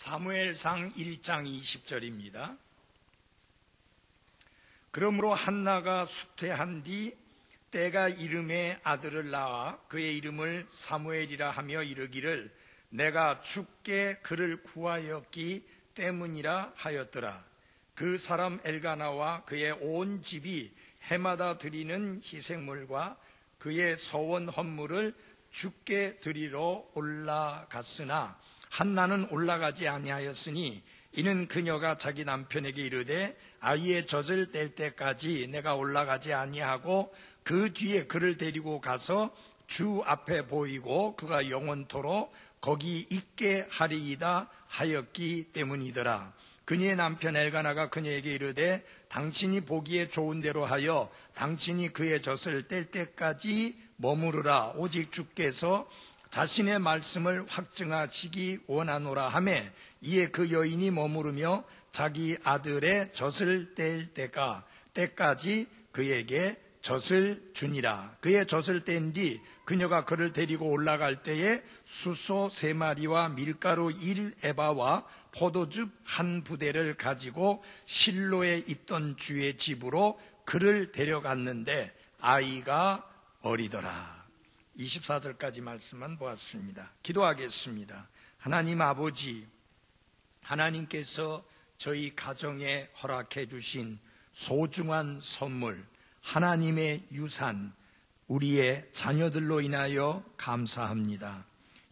사무엘상 1장 20절입니다. 그러므로 한나가 수태한 뒤 때가 이름에 아들을 낳아 그의 이름을 사무엘이라 하며 이르기를 내가 주께 그를 구하였기 때문이라 하였더라. 그 사람 엘가나와 그의 온 집이 해마다 드리는 희생물과 그의 서원 헌물을 주께 드리러 올라갔으나 한나는 올라가지 아니하였으니 이는 그녀가 자기 남편에게 이르되 아이의 젖을 뗄 때까지 내가 올라가지 아니하고 그 뒤에 그를 데리고 가서 주 앞에 보이고 그가 영원토록 거기 있게 하리이다 하였기 때문이더라. 그녀의 남편 엘가나가 그녀에게 이르되 당신이 보기에 좋은 대로 하여 당신이 그의 젖을 뗄 때까지 머무르라. 오직 주께서 자신의 말씀을 확증하시기 원하노라 하매 이에 그 여인이 머무르며 자기 아들의 젖을 뗄 때까지 그에게 젖을 주니라. 그의 젖을 뗀 뒤 그녀가 그를 데리고 올라갈 때에 숫소 3마리와 밀가루 1에바와 포도즙 1부대를 가지고 실로에 있던 주의 집으로 그를 데려갔는데 아이가 어리더라. 24절까지 말씀만 보았습니다. 기도하겠습니다. 하나님 아버지, 하나님께서 저희 가정에 허락해 주신 소중한 선물, 하나님의 유산, 우리의 자녀들로 인하여 감사합니다.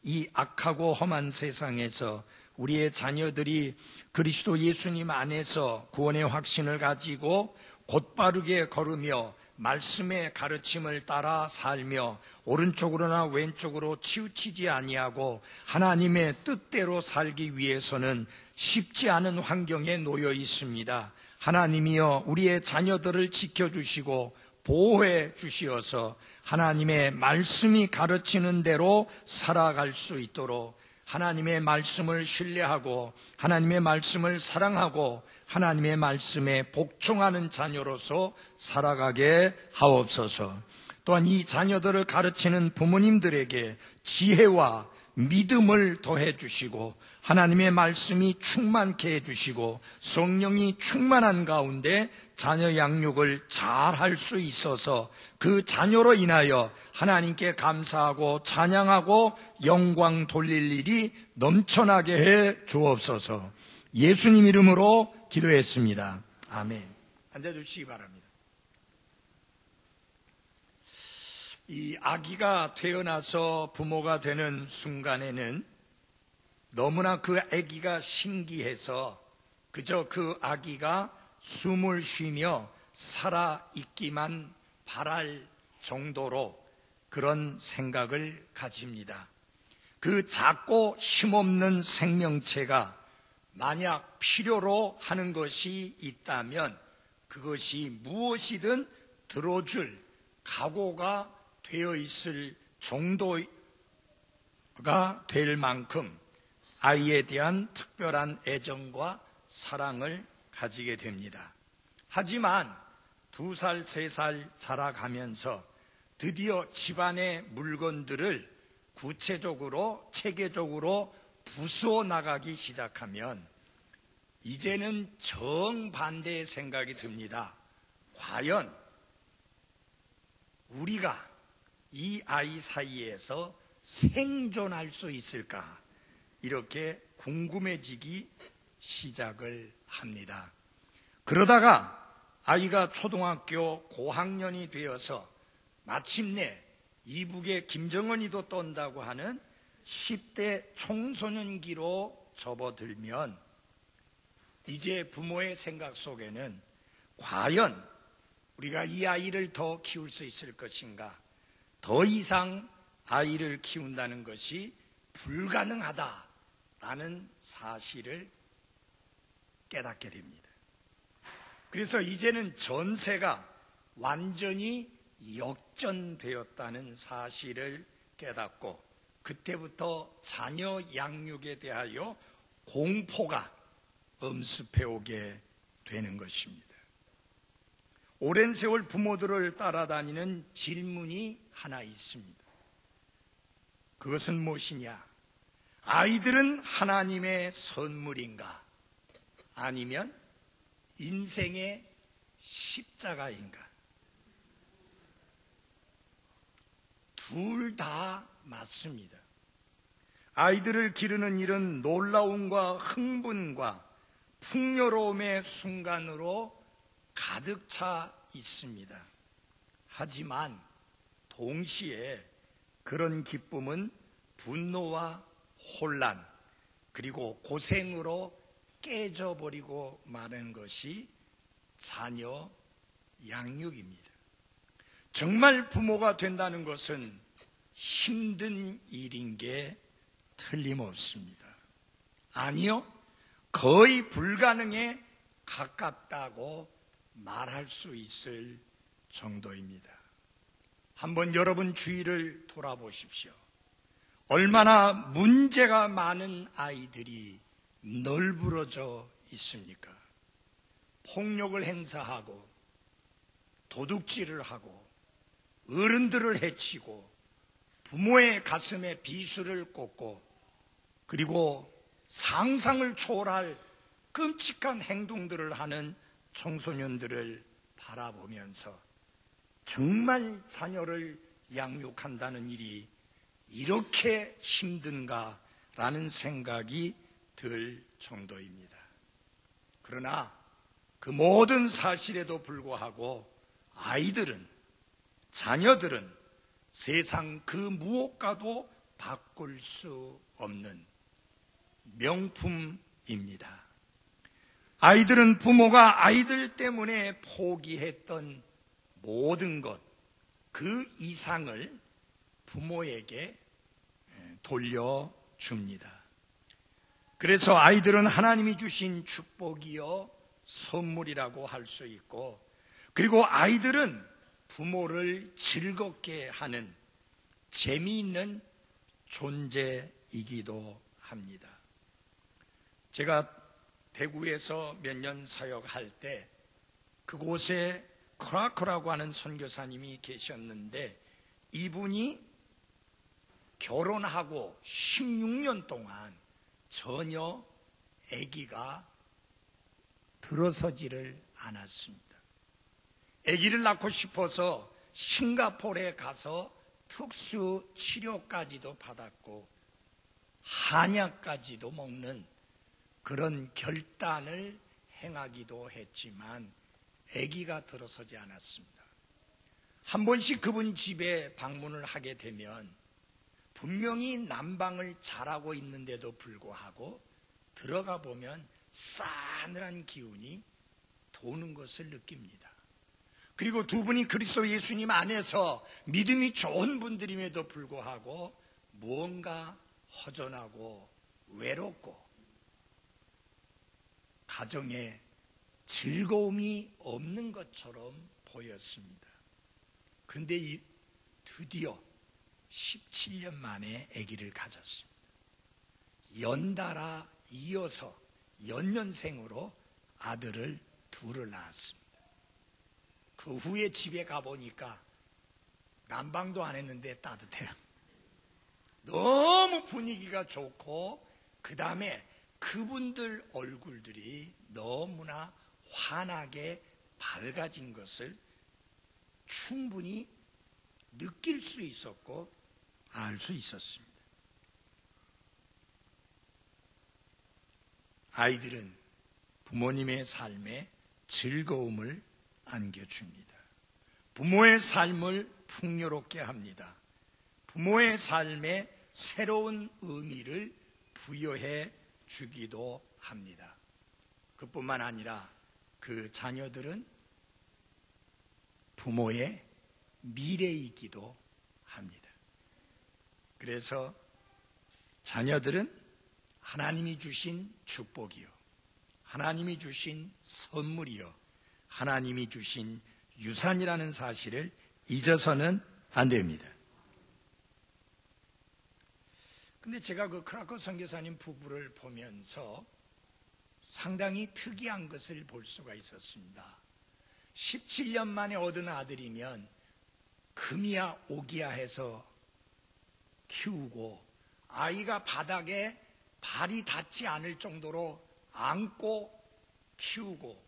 이 악하고 험한 세상에서 우리의 자녀들이 그리스도 예수님 안에서 구원의 확신을 가지고 곧바르게 걸으며 말씀의 가르침을 따라 살며 오른쪽으로나 왼쪽으로 치우치지 아니하고 하나님의 뜻대로 살기 위해서는 쉽지 않은 환경에 놓여 있습니다. 하나님이여 우리의 자녀들을 지켜주시고 보호해 주시어서 하나님의 말씀이 가르치는 대로 살아갈 수 있도록 하나님의 말씀을 신뢰하고 하나님의 말씀을 사랑하고 하나님의 말씀에 복종하는 자녀로서 살아가게 하옵소서. 또한 이 자녀들을 가르치는 부모님들에게 지혜와 믿음을 더해 주시고 하나님의 말씀이 충만케 해주시고 성령이 충만한 가운데 자녀 양육을 잘 할 수 있어서 그 자녀로 인하여 하나님께 감사하고 찬양하고 영광 돌릴 일이 넘쳐나게 해 주옵소서. 예수님 이름으로 기도했습니다. 아멘. 앉아주시기 바랍니다. 이 아기가 태어나서 부모가 되는 순간에는 너무나 그 아기가 신기해서 그저 그 아기가 숨을 쉬며 살아있기만 바랄 정도로 그런 생각을 가집니다. 그 작고 힘없는 생명체가 만약 필요로 하는 것이 있다면 그것이 무엇이든 들어줄 각오가 되어 있을 정도가 될 만큼 아이에 대한 특별한 애정과 사랑을 가지게 됩니다. 하지만 2살, 3살 자라가면서 드디어 집안의 물건들을 구체적으로, 체계적으로 부수어 나가기 시작하면 이제는 정반대의 생각이 듭니다. 과연 우리가 이 아이 사이에서 생존할 수 있을까? 이렇게 궁금해지기 시작을 합니다. 그러다가 아이가 초등학교 고학년이 되어서 마침내 이북의 김정은이도 떤다고 하는 10대 청소년기로 접어들면 이제 부모의 생각 속에는 과연 우리가 이 아이를 더 키울 수 있을 것인가? 더 이상 아이를 키운다는 것이 불가능하다라는 사실을 깨닫게 됩니다. 그래서 이제는 전세가 완전히 역전되었다는 사실을 깨닫고 그때부터 자녀 양육에 대하여 공포가 엄습해오게 되는 것입니다. 오랜 세월 부모들을 따라다니는 질문이 하나 있습니다. 그것은 무엇이냐? 아이들은 하나님의 선물인가? 아니면 인생의 십자가인가? 둘 다 맞습니다. 아이들을 기르는 일은 놀라움과 흥분과 풍요로움의 순간으로 가득 차 있습니다. 하지만 동시에 그런 기쁨은 분노와 혼란 그리고 고생으로 깨져버리고 마는 것이 자녀 양육입니다. 정말 부모가 된다는 것은 힘든 일인 게 틀림없습니다. 아니요, 거의 불가능에 가깝다고 말할 수 있을 정도입니다. 한번 여러분 주위를 돌아보십시오. 얼마나 문제가 많은 아이들이 널브러져 있습니까? 폭력을 행사하고 도둑질을 하고 어른들을 해치고 부모의 가슴에 비수를 꽂고 그리고 상상을 초월할 끔찍한 행동들을 하는 청소년들을 바라보면서 정말 자녀를 양육한다는 일이 이렇게 힘든가라는 생각이 들 정도입니다. 그러나 그 모든 사실에도 불구하고 아이들은, 자녀들은 세상 그 무엇과도 바꿀 수 없는 명품입니다. 아이들은 부모가 아이들 때문에 포기했던 모든 것, 그 이상을 부모에게 돌려줍니다. 그래서 아이들은 하나님이 주신 축복이요 선물이라고 할 수 있고, 그리고 아이들은 부모를 즐겁게 하는 재미있는 존재이기도 합니다. 제가 대구에서 몇 년 사역할 때 그곳에 크라크라고 하는 선교사님이 계셨는데, 이분이 결혼하고 16년 동안 전혀 아기가 들어서지를 않았습니다. 아기를 낳고 싶어서 싱가포르에 가서 특수 치료까지도 받았고 한약까지도 먹는 그런 결단을 행하기도 했지만 아기가 들어서지 않았습니다. 한 번씩 그분 집에 방문을 하게 되면 분명히 난방을 잘하고 있는데도 불구하고 들어가 보면 싸늘한 기운이 도는 것을 느낍니다. 그리고 두 분이 그리스도 예수님 안에서 믿음이 좋은 분들임에도 불구하고 무언가 허전하고 외롭고 가정에 즐거움이 없는 것처럼 보였습니다. 그런데 드디어 17년 만에 아기를 가졌습니다. 연달아 이어서 연년생으로 아들을 둘을 낳았습니다. 그 후에 집에 가보니까 난방도 안 했는데 따뜻해요. 너무 분위기가 좋고, 그 다음에 그분들 얼굴들이 너무나 환하게 밝아진 것을 충분히 느낄 수 있었고 알 수 있었습니다. 아이들은 부모님의 삶에 즐거움을 안겨줍니다. 부모의 삶을 풍요롭게 합니다. 부모의 삶에 새로운 의미를 부여해 주기도 합니다. 그뿐만 아니라 그 자녀들은 부모의 미래이기도 합니다. 그래서 자녀들은 하나님이 주신 축복이요, 하나님이 주신 선물이요, 하나님이 주신 유산이라는 사실을 잊어서는 안 됩니다. 근데 제가 그 크라커 선교사님 부부를 보면서 상당히 특이한 것을 볼 수가 있었습니다. 17년 만에 얻은 아들이면 금이야 오기야 해서 키우고 아이가 바닥에 발이 닿지 않을 정도로 안고 키우고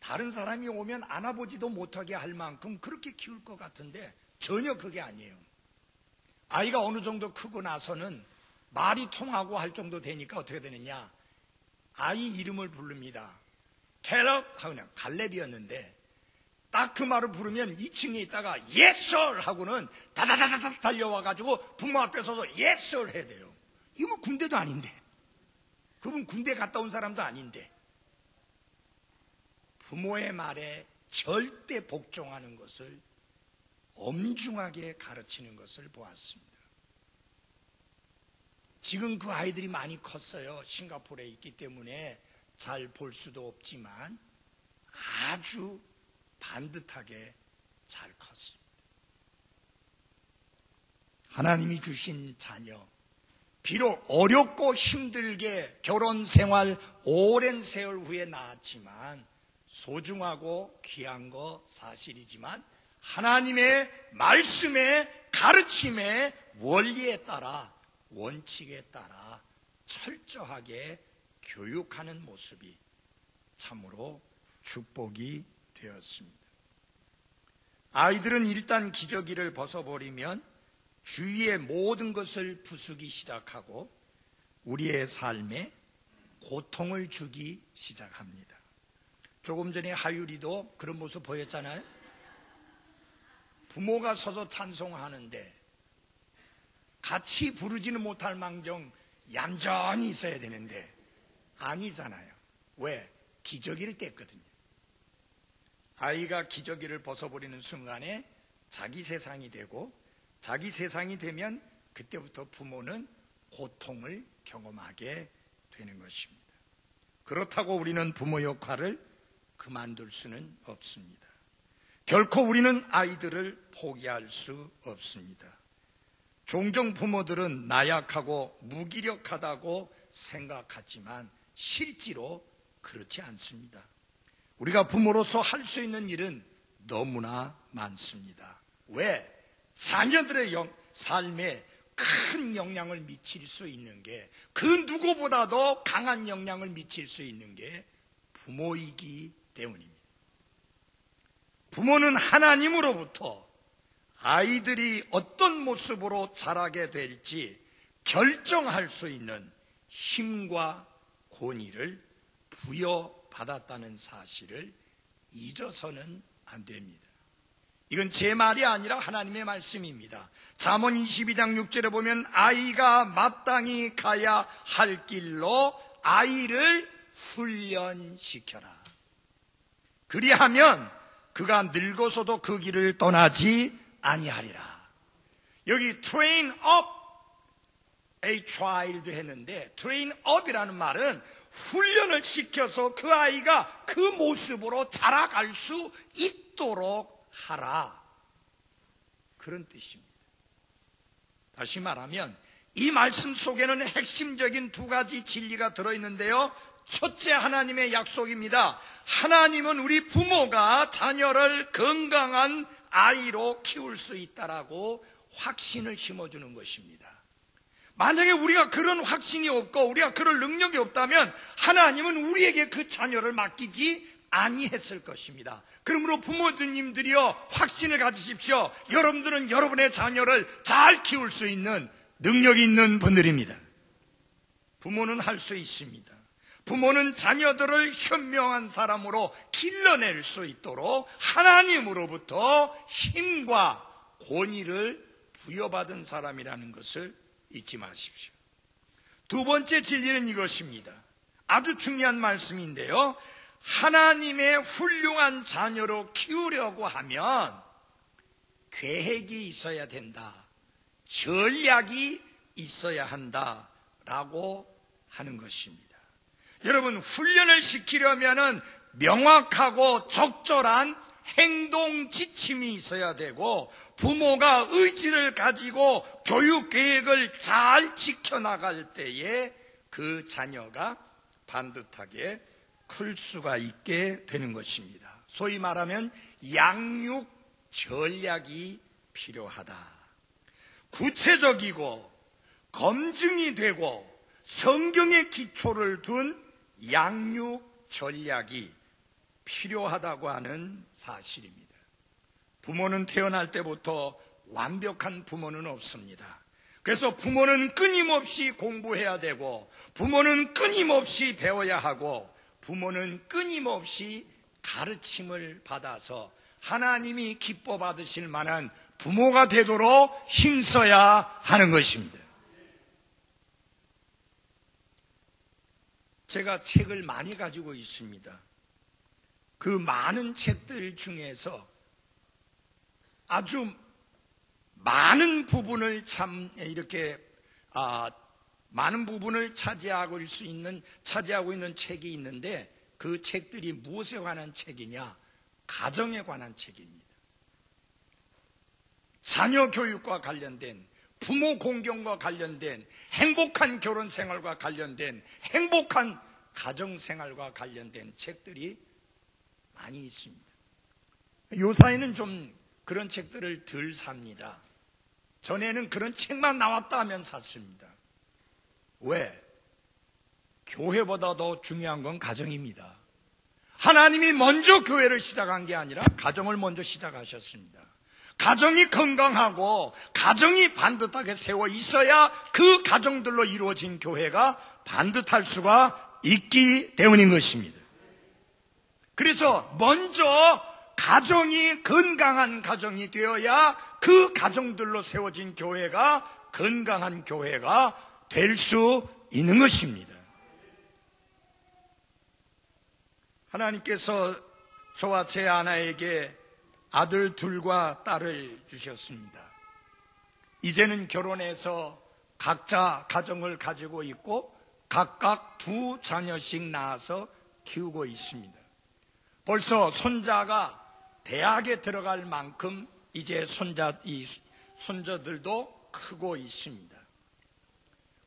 다른 사람이 오면 안아보지도 못하게 할 만큼 그렇게 키울 것 같은데 전혀 그게 아니에요. 아이가 어느 정도 크고 나서는 말이 통하고 할 정도 되니까 어떻게 되느냐, 아이 이름을 부릅니다. 캘럽 하고 그냥 갈렙이었는데 딱 그 말을 부르면 2층에 있다가 Yes sir 하고는 다다다다다 달려와가지고 부모 앞에 서서 Yes sir 해야 돼요. 이거 뭐 군대도 아닌데, 그분 군대 갔다 온 사람도 아닌데 부모의 말에 절대 복종하는 것을 엄중하게 가르치는 것을 보았습니다. 지금 그 아이들이 많이 컸어요. 싱가포르에 있기 때문에 잘 볼 수도 없지만 아주 반듯하게 잘 컸습니다. 하나님이 주신 자녀, 비록 어렵고 힘들게 결혼 생활 오랜 세월 후에 낳았지만 소중하고 귀한 거 사실이지만 하나님의 말씀에 가르침에 원리에 따라 원칙에 따라 철저하게 교육하는 모습이 참으로 축복이 되었습니다. 아이들은 일단 기저귀를 벗어버리면 주위의 모든 것을 부수기 시작하고 우리의 삶에 고통을 주기 시작합니다. 조금 전에 하율이도 그런 모습 보였잖아요. 부모가 서서 찬송하는데 같이 부르지는 못할 망정 얌전히 있어야 되는데 아니잖아요. 왜? 기저귀를 뗐거든요. 아이가 기저귀를 벗어버리는 순간에 자기 세상이 되고 자기 세상이 되면 그때부터 부모는 고통을 경험하게 되는 것입니다. 그렇다고 우리는 부모 역할을 그만둘 수는 없습니다. 결코 우리는 아이들을 포기할 수 없습니다. 종종 부모들은 나약하고 무기력하다고 생각하지만 실제로 그렇지 않습니다. 우리가 부모로서 할 수 있는 일은 너무나 많습니다. 왜? 자녀들의 삶에 큰 영향을 미칠 수 있는 게, 그 누구보다도 강한 영향을 미칠 수 있는 게 부모이기 때문입니다. 부모는 하나님으로부터 아이들이 어떤 모습으로 자라게 될지 결정할 수 있는 힘과 권위를 부여받았다는 사실을 잊어서는 안 됩니다. 이건 제 말이 아니라 하나님의 말씀입니다. 잠언 22장 6절에 보면 아이가 마땅히 가야 할 길로 아이를 훈련시켜라. 그리하면 그가 늙어서도 그 길을 떠나지 아니하리라. 여기 train up a child 했는데 train up이라는 말은 훈련을 시켜서 그 아이가 그 모습으로 자라갈 수 있도록 하라, 그런 뜻입니다. 다시 말하면 이 말씀 속에는 핵심적인 두 가지 진리가 들어있는데요. 첫째, 하나님의 약속입니다. 하나님은 우리 부모가 자녀를 건강한 아이로 키울 수 있다라고 확신을 심어주는 것입니다. 만약에 우리가 그런 확신이 없고 우리가 그럴 능력이 없다면 하나님은 우리에게 그 자녀를 맡기지 아니했을 것입니다. 그러므로 부모님들이여 확신을 가지십시오. 여러분들은 여러분의 자녀를 잘 키울 수 있는 능력이 있는 분들입니다. 부모는 할 수 있습니다. 부모는 자녀들을 현명한 사람으로 길러낼 수 있도록 하나님으로부터 힘과 권위를 부여받은 사람이라는 것을 잊지 마십시오. 두 번째 진리는 이것입니다. 아주 중요한 말씀인데요. 하나님의 훌륭한 자녀로 키우려고 하면 계획이 있어야 된다, 전략이 있어야 한다라고 하는 것입니다. 여러분, 훈련을 시키려면 명확하고 적절한 행동 지침이 있어야 되고 부모가 의지를 가지고 교육 계획을 잘 지켜나갈 때에 그 자녀가 반듯하게 클 수가 있게 되는 것입니다. 소위 말하면 양육 전략이 필요하다. 구체적이고 검증이 되고 성경의 기초를 둔 양육 전략이 필요하다고 하는 사실입니다. 부모는 태어날 때부터 완벽한 부모는 없습니다. 그래서 부모는 끊임없이 공부해야 되고, 부모는 끊임없이 배워야 하고, 부모는 끊임없이 가르침을 받아서 하나님이 기뻐 받으실 만한 부모가 되도록 힘써야 하는 것입니다. 제가 책을 많이 가지고 있습니다. 그 많은 책들 중에서 아주 많은 부분을 많은 부분을 차지하고 있는 책이 있는데, 그 책들이 무엇에 관한 책이냐? 가정에 관한 책입니다. 자녀 교육과 관련된, 부모 공경과 관련된, 행복한 결혼 생활과 관련된, 행복한 가정 생활과 관련된 책들이 많이 있습니다. 요사이는 좀 그런 책들을 덜 삽니다. 전에는 그런 책만 나왔다 하면 샀습니다. 왜? 교회보다 더 중요한 건 가정입니다. 하나님이 먼저 교회를 시작한 게 아니라 가정을 먼저 시작하셨습니다. 가정이 건강하고 가정이 반듯하게 세워 있어야 그 가정들로 이루어진 교회가 반듯할 수가 있기 때문인 것입니다. 그래서 먼저 가정이 건강한 가정이 되어야 그 가정들로 세워진 교회가 건강한 교회가 될 수 있는 것입니다. 하나님께서 저와 제 아내에게 아들 둘과 딸을 주셨습니다. 이제는 결혼해서 각자 가정을 가지고 있고 각각 2 자녀씩 낳아서 키우고 있습니다. 벌써 손자가 대학에 들어갈 만큼 이제 손자들도 크고 있습니다.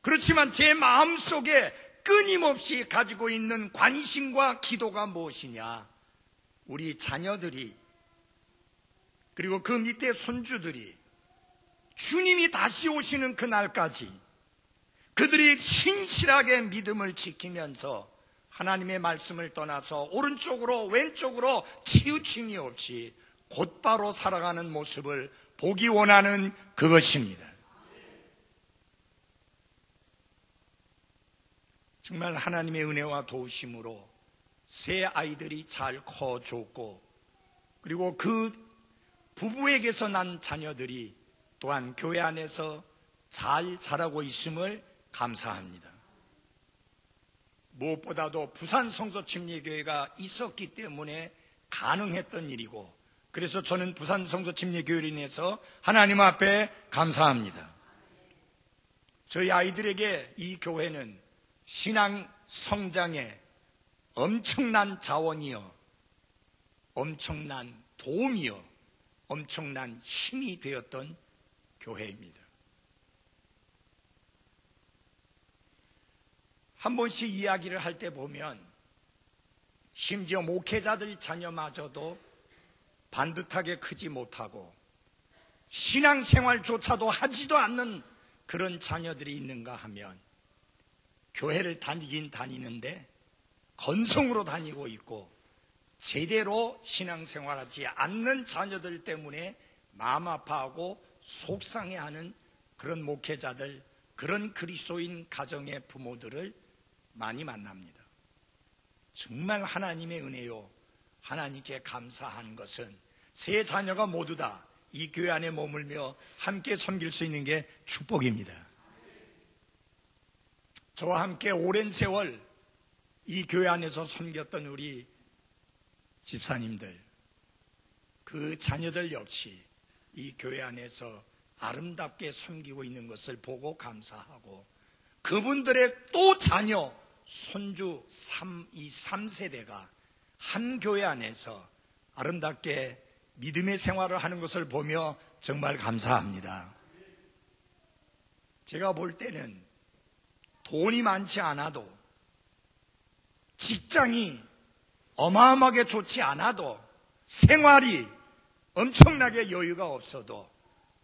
그렇지만 제 마음속에 끊임없이 가지고 있는 관심과 기도가 무엇이냐? 우리 자녀들이, 그리고 그 밑에 손주들이 주님이 다시 오시는 그날까지 그들이 신실하게 믿음을 지키면서 하나님의 말씀을 떠나서 오른쪽으로 왼쪽으로 치우침이 없이 곧바로 살아가는 모습을 보기 원하는 그것입니다. 정말 하나님의 은혜와 도우심으로 세 아이들이 잘 커졌고, 그리고 그 부부에게서 난 자녀들이 또한 교회 안에서 잘 자라고 있음을 감사합니다. 무엇보다도 부산 성소침례교회가 있었기 때문에 가능했던 일이고, 그래서 저는 부산 성소침례교회로 인해서 하나님 앞에 감사합니다. 저희 아이들에게 이 교회는 신앙 성장에 엄청난 자원이요, 엄청난 도움이요, 엄청난 힘이 되었던 교회입니다. 한 번씩 이야기를 할 때 보면 심지어 목회자들 자녀마저도 반듯하게 크지 못하고 신앙생활조차도 하지도 않는 그런 자녀들이 있는가 하면, 교회를 다니긴 다니는데 건성으로 다니고 있고 제대로 신앙생활하지 않는 자녀들 때문에 마음 아파하고 속상해하는 그런 목회자들, 그런 그리스도인 가정의 부모들을 많이 만납니다. 정말 하나님의 은혜요, 하나님께 감사한 것은 세 자녀가 모두 다 이 교회 안에 머물며 함께 섬길 수 있는 게 축복입니다. 저와 함께 오랜 세월 이 교회 안에서 섬겼던 우리 집사님들, 그 자녀들 역시 이 교회 안에서 아름답게 섬기고 있는 것을 보고 감사하고, 그분들의 또 자녀, 손주 3세대가 한 교회 안에서 아름답게 믿음의 생활을 하는 것을 보며 정말 감사합니다. 제가 볼 때는 돈이 많지 않아도, 직장이 어마어마하게 좋지 않아도, 생활이 엄청나게 여유가 없어도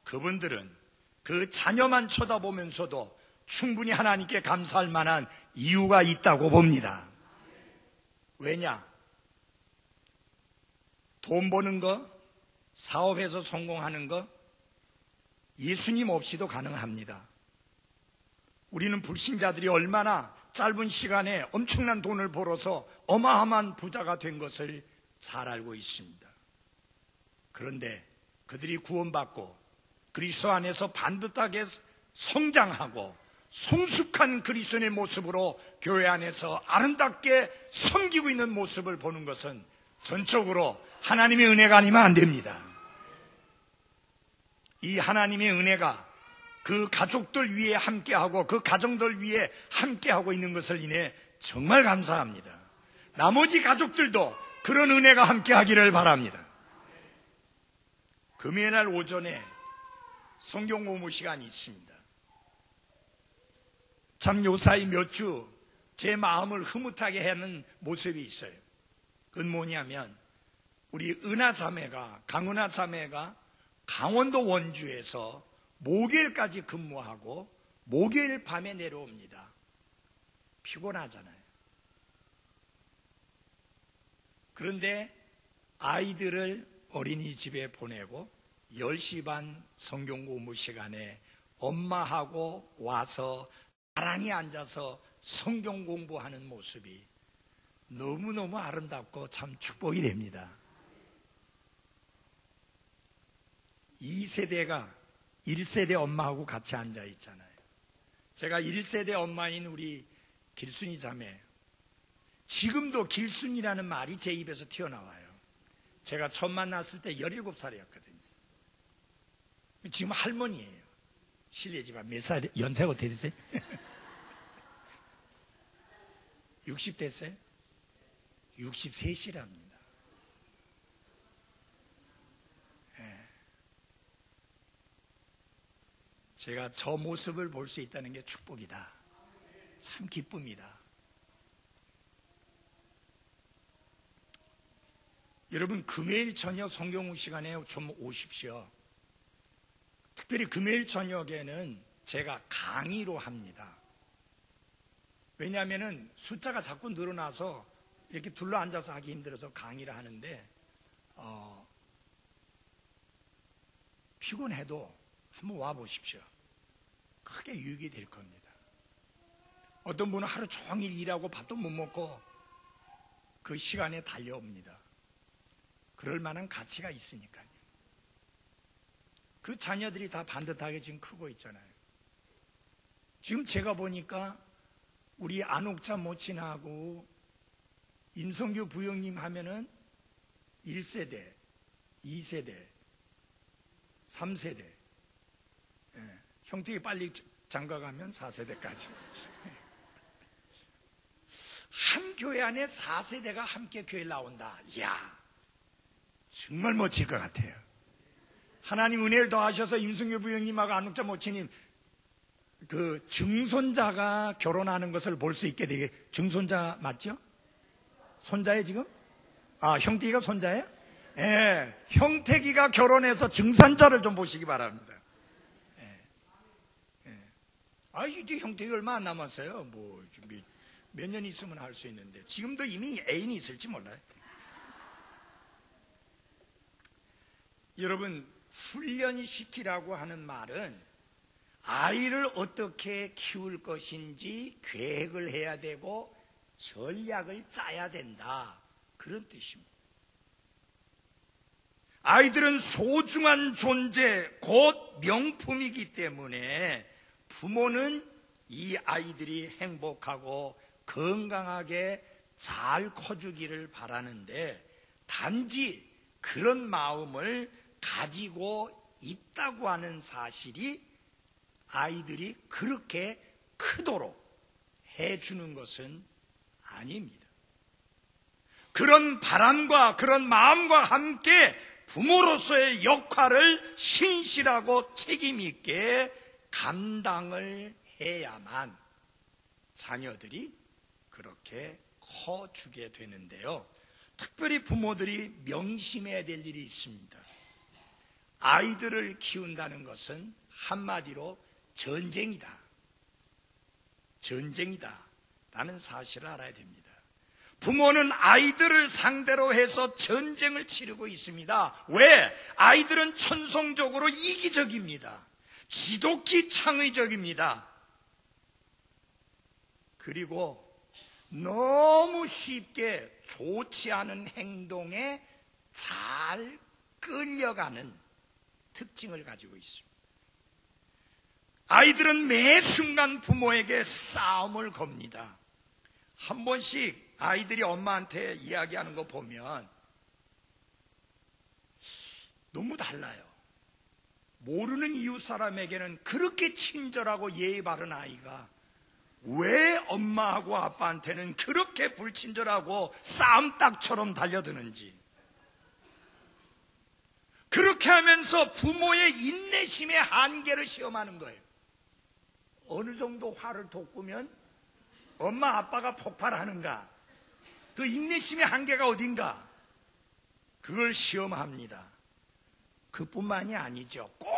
그분들은 그 자녀만 쳐다보면서도 충분히 하나님께 감사할 만한 이유가 있다고 봅니다. 왜냐? 돈 버는 거, 사업에서 성공하는 거, 예수님 없이도 가능합니다. 우리는 불신자들이 얼마나 짧은 시간에 엄청난 돈을 벌어서 어마어마한 부자가 된 것을 잘 알고 있습니다. 그런데 그들이 구원받고 그리스도 안에서 반듯하게 성장하고 성숙한 그리스도인의 모습으로 교회 안에서 아름답게 섬기고 있는 모습을 보는 것은 전적으로 하나님의 은혜가 아니면 안 됩니다. 이 하나님의 은혜가 그 가족들 위에 함께하고 그 가정들 위에 함께하고 있는 것을 인해 정말 감사합니다. 나머지 가족들도 그런 은혜가 함께하기를 바랍니다. 금요일날 오전에 성경 공부 시간이 있습니다. 참 요사이 몇 주 제 마음을 흐뭇하게 하는 모습이 있어요. 그건 뭐냐면 우리 은하자매가, 강은하자매가 강원도 원주에서 목요일까지 근무하고 목요일 밤에 내려옵니다. 피곤하잖아요. 그런데 아이들을 어린이집에 보내고 10시 반 성경 공부 시간에 엄마하고 와서 나란히 앉아서 성경 공부하는 모습이 너무너무 아름답고 참 축복이 됩니다. 2세대가 1세대 엄마하고 같이 앉아 있잖아요. 제가 1세대 엄마인 우리 길순이 자매, 지금도 길순이라는 말이 제 입에서 튀어나와요. 제가 처음 만났을 때 17살이었거든요. 지금 할머니예요. 실례지만 몇 살, 연세가 어떻게 되세요? 60 됐어요? 63이랍니다. 제가 저 모습을 볼 수 있다는 게 축복이다. 참 기쁩니다. 여러분, 금요일 저녁 성경 시간에 좀 오십시오. 특별히 금요일 저녁에는 제가 강의로 합니다. 왜냐하면 숫자가 자꾸 늘어나서 이렇게 둘러앉아서 하기 힘들어서 강의를 하는데 피곤해도 한번 와보십시오. 크게 유익이 될 겁니다. 어떤 분은 하루 종일 일하고 밥도 못 먹고 그 시간에 달려옵니다. 그럴 만한 가치가 있으니까요. 그 자녀들이 다 반듯하게 지금 크고 있잖아요. 지금 제가 보니까 우리 안옥자 모친하고 임성규 부형님 하면은 1세대, 2세대, 3세대, 형택이 빨리 장가가면 4세대까지. 한 교회 안에 4세대가 함께 교회에 나온다. 이야, 정말 멋질 것 같아요. 하나님 은혜를 더하셔서 임승규 부형님하고 안옥자 모친님 그 증손자가 결혼하는 것을 볼 수 있게 되게. 증손자 맞죠? 손자예요 지금? 아, 형택이가 손자예요? 예, 형택이가 결혼해서 증손자를 좀 보시기 바랍니다. 아, 이제 형택이 얼마 안 남았어요. 뭐 몇 년 있으면 할 수 있는데 지금도 이미 애인이 있을지 몰라요. 여러분, 훈련시키라고 하는 말은 아이를 어떻게 키울 것인지 계획을 해야 되고 전략을 짜야 된다, 그런 뜻입니다. 아이들은 소중한 존재, 곧 명품이기 때문에 부모는 이 아이들이 행복하고 건강하게 잘 커주기를 바라는데, 단지 그런 마음을 가지고 있다고 하는 사실이 아이들이 그렇게 크도록 해주는 것은 아닙니다. 그런 바람과 그런 마음과 함께 부모로서의 역할을 신실하고 책임있게 감당을 해야만 자녀들이 그렇게 커주게 되는데요. 특별히 부모들이 명심해야 될 일이 있습니다. 아이들을 키운다는 것은 한마디로 전쟁이다. 전쟁이다 라는 사실을 알아야 됩니다. 부모는 아이들을 상대로 해서 전쟁을 치르고 있습니다. 왜? 아이들은 천성적으로 이기적입니다. 지독히 창의적입니다. 그리고 너무 쉽게 좋지 않은 행동에 잘 끌려가는 특징을 가지고 있습니다. 아이들은 매 순간 부모에게 싸움을 겁니다. 한 번씩 아이들이 엄마한테 이야기하는 거 보면 너무 달라요. 모르는 이웃 사람에게는 그렇게 친절하고 예의 바른 아이가 왜 엄마하고 아빠한테는 그렇게 불친절하고 싸움닭처럼 달려드는지, 그렇게 하면서 부모의 인내심의 한계를 시험하는 거예요. 어느 정도 화를 돋구면 엄마 아빠가 폭발하는가, 그 인내심의 한계가 어딘가, 그걸 시험합니다. 그뿐만이 아니죠. 꼭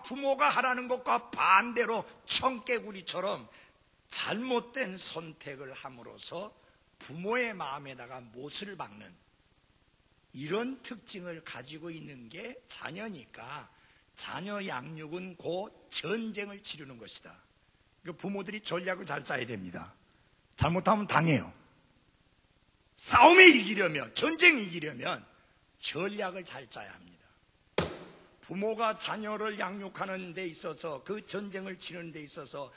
부모가 하라는 것과 반대로 청개구리처럼 잘못된 선택을 함으로써 부모의 마음에다가 못을 박는 이런 특징을 가지고 있는 게 자녀니까 자녀 양육은 곧 전쟁을 치르는 것이다. 부모들이 전략을 잘 짜야 됩니다. 잘못하면 당해요. 싸움에 이기려면, 전쟁에 이기려면 전략을 잘 짜야 합니다. 부모가 자녀를 양육하는 데 있어서, 그 전쟁을 치르는 데 있어서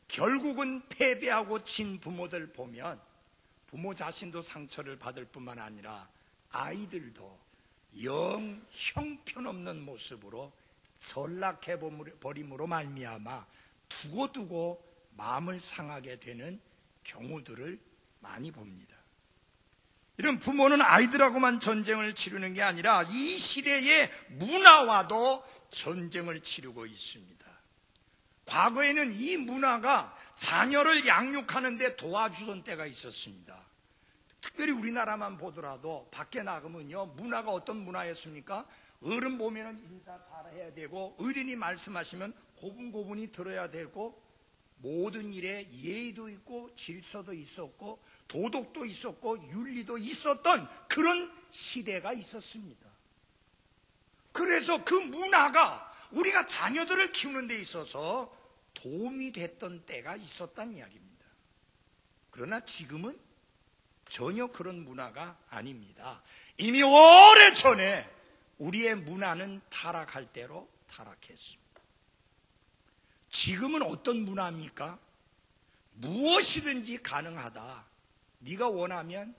결국은 패배하고 진 부모들 보면 부모 자신도 상처를 받을 뿐만 아니라 아이들도 영 형편없는 모습으로 전락해버림으로 말미암아 두고두고 마음을 상하게 되는 경우들을 많이 봅니다. 이런 부모는 아이들하고만 전쟁을 치르는 게 아니라 이 시대의 문화와도 전쟁을 치르고 있습니다. 과거에는 이 문화가 자녀를 양육하는 데 도와주던 때가 있었습니다. 특별히 우리나라만 보더라도 밖에 나가면요, 문화가 어떤 문화였습니까? 어른 보면 인사 잘해야 되고, 어른이 말씀하시면 고분고분히 들어야 되고, 모든 일에 예의도 있고 질서도 있었고 도덕도 있었고 윤리도 있었던 그런 시대가 있었습니다. 그래서 그 문화가 우리가 자녀들을 키우는 데 있어서 도움이 됐던 때가 있었다는 이야기입니다. 그러나 지금은 전혀 그런 문화가 아닙니다. 이미 오래전에 우리의 문화는 타락할 대로 타락했습니다. 지금은 어떤 문화입니까? 무엇이든지 가능하다. 네가 원하면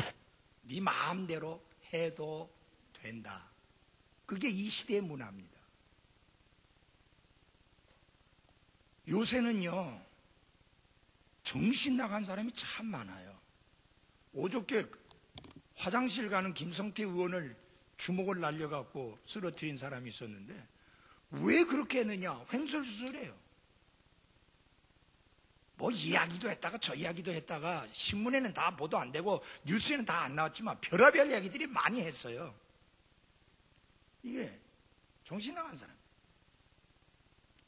네 마음대로 해도 된다. 그게 이 시대의 문화입니다. 요새는요, 정신 나간 사람이 참 많아요. 어저께 화장실 가는 김성태 의원을 주먹을 날려갖고 쓰러뜨린 사람이 있었는데 왜 그렇게 했느냐? 횡설수설해요. 뭐 이야기도 했다가 저 이야기도 했다가 신문에는 다 보도 안 되고 뉴스에는 다 안 나왔지만 별의별 이야기들이 많이 했어요. 이게 정신 나간 사람.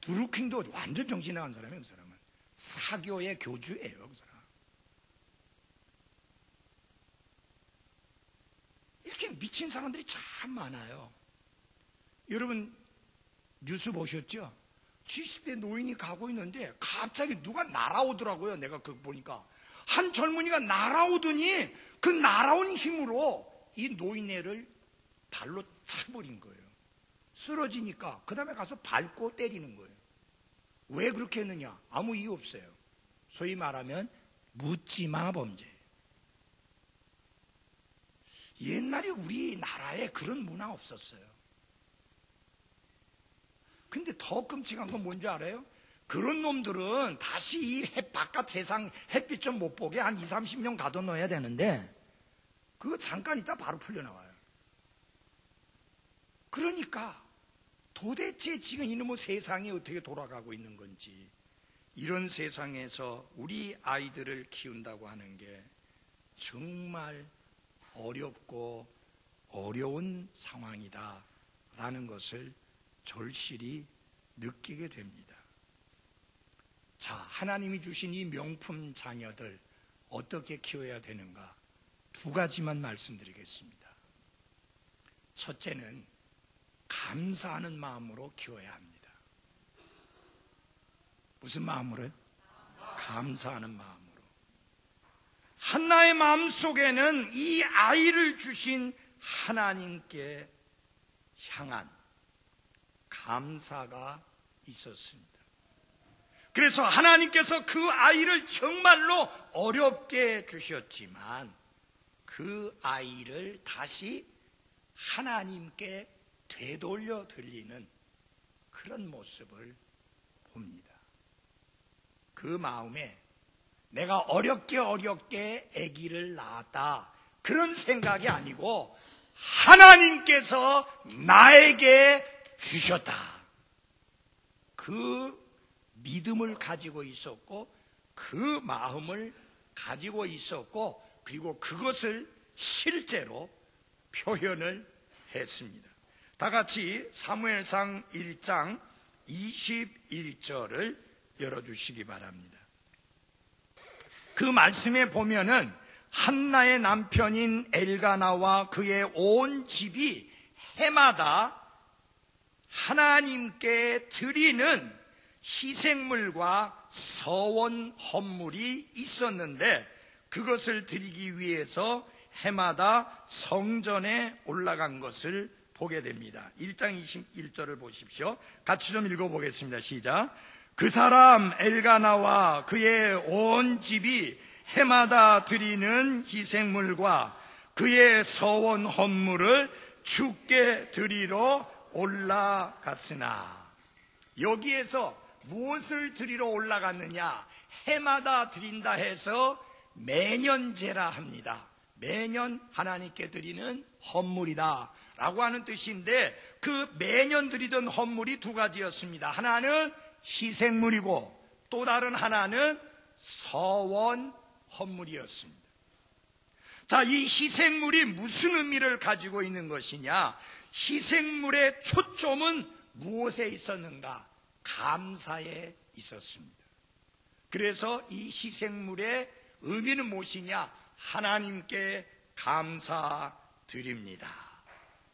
드루킹도 완전 정신 나간 사람이에요. 그 사람은 사교의 교주예요. 그 사람. 이렇게 미친 사람들이 참 많아요. 여러분 뉴스 보셨죠? 70대 노인이 가고 있는데 갑자기 누가 날아오더라고요. 내가 그거 보니까 한 젊은이가 날아오더니 그 날아온 힘으로 이 노인네를 발로 차버린 거예요. 쓰러지니까 그 다음에 가서 밟고 때리는 거예요. 왜 그렇게 했느냐? 아무 이유 없어요. 소위 말하면 묻지마 범죄. 옛날에 우리나라에 그런 문화 없었어요. 근데 더 끔찍한 건 뭔지 알아요? 그런 놈들은 다시 이 바깥 세상 햇빛 좀 못 보게 한 20, 30년 가둬놓아야 되는데 그거 잠깐 있다 바로 풀려나와요. 그러니까 도대체 지금 이놈의 세상이 어떻게 돌아가고 있는 건지, 이런 세상에서 우리 아이들을 키운다고 하는 게 정말 어렵고 어려운 상황이다라는 것을 절실히 느끼게 됩니다. 자, 하나님이 주신 이 명품 자녀들 어떻게 키워야 되는가? 두 가지만 말씀드리겠습니다. 첫째는 감사하는 마음으로 키워야 합니다. 무슨 마음으로요? 감사하는 마음으로. 한나의 마음속에는 이 아이를 주신 하나님께 향한 감사가 있었습니다. 그래서 하나님께서 그 아이를 정말로 어렵게 주셨지만 그 아이를 다시 하나님께 되돌려 드리는 그런 모습을 봅니다. 그 마음에 내가 어렵게 아기를 낳았다 그런 생각이 아니고 하나님께서 나에게 주셨다. 그 믿음을 가지고 있었고 그 마음을 가지고 있었고 그리고 그것을 실제로 표현을 했습니다. 다 같이 사무엘상 1장 21절을 열어주시기 바랍니다. 그 말씀에 보면은 한나의 남편인 엘가나와 그의 온 집이 해마다 하나님께 드리는 희생물과 서원 헌물이 있었는데 그것을 드리기 위해서 해마다 성전에 올라간 것을 보게 됩니다. 1장 21절을 보십시오. 같이 좀 읽어보겠습니다. 시작. 그 사람 엘가나와 그의 온 집이 해마다 드리는 희생물과 그의 서원 헌물을 주께 드리러 올라갔으나, 여기에서 무엇을 드리러 올라갔느냐? 해마다 드린다 해서 매년제라 합니다. 매년 하나님께 드리는 헌물이다 라고 하는 뜻인데, 그 매년 드리던 헌물이 두 가지였습니다. 하나는 희생물이고 또 다른 하나는 서원 헌물이었습니다. 자, 이 희생물이 무슨 의미를 가지고 있는 것이냐? 희생물의 초점은 무엇에 있었는가? 감사에 있었습니다. 그래서 이 희생물의 의미는 무엇이냐? 하나님께 감사드립니다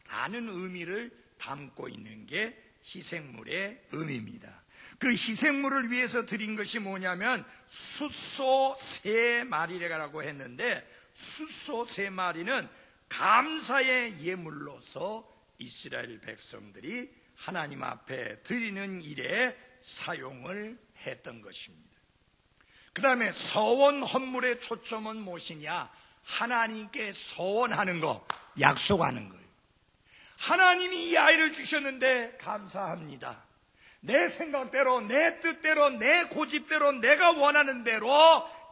라는 의미를 담고 있는 게 희생물의 의미입니다. 그 희생물을 위해서 드린 것이 뭐냐면 숫소 3마리라고 했는데, 숫소 3마리는 감사의 예물로서 이스라엘 백성들이 하나님 앞에 드리는 일에 사용을 했던 것입니다. 그 다음에 서원 헌물의 초점은 무엇이냐? 하나님께 서원하는 거, 약속하는 거예요. 하나님이 이 아이를 주셨는데 감사합니다. 내 생각대로, 내 뜻대로, 내 고집대로, 내가 원하는 대로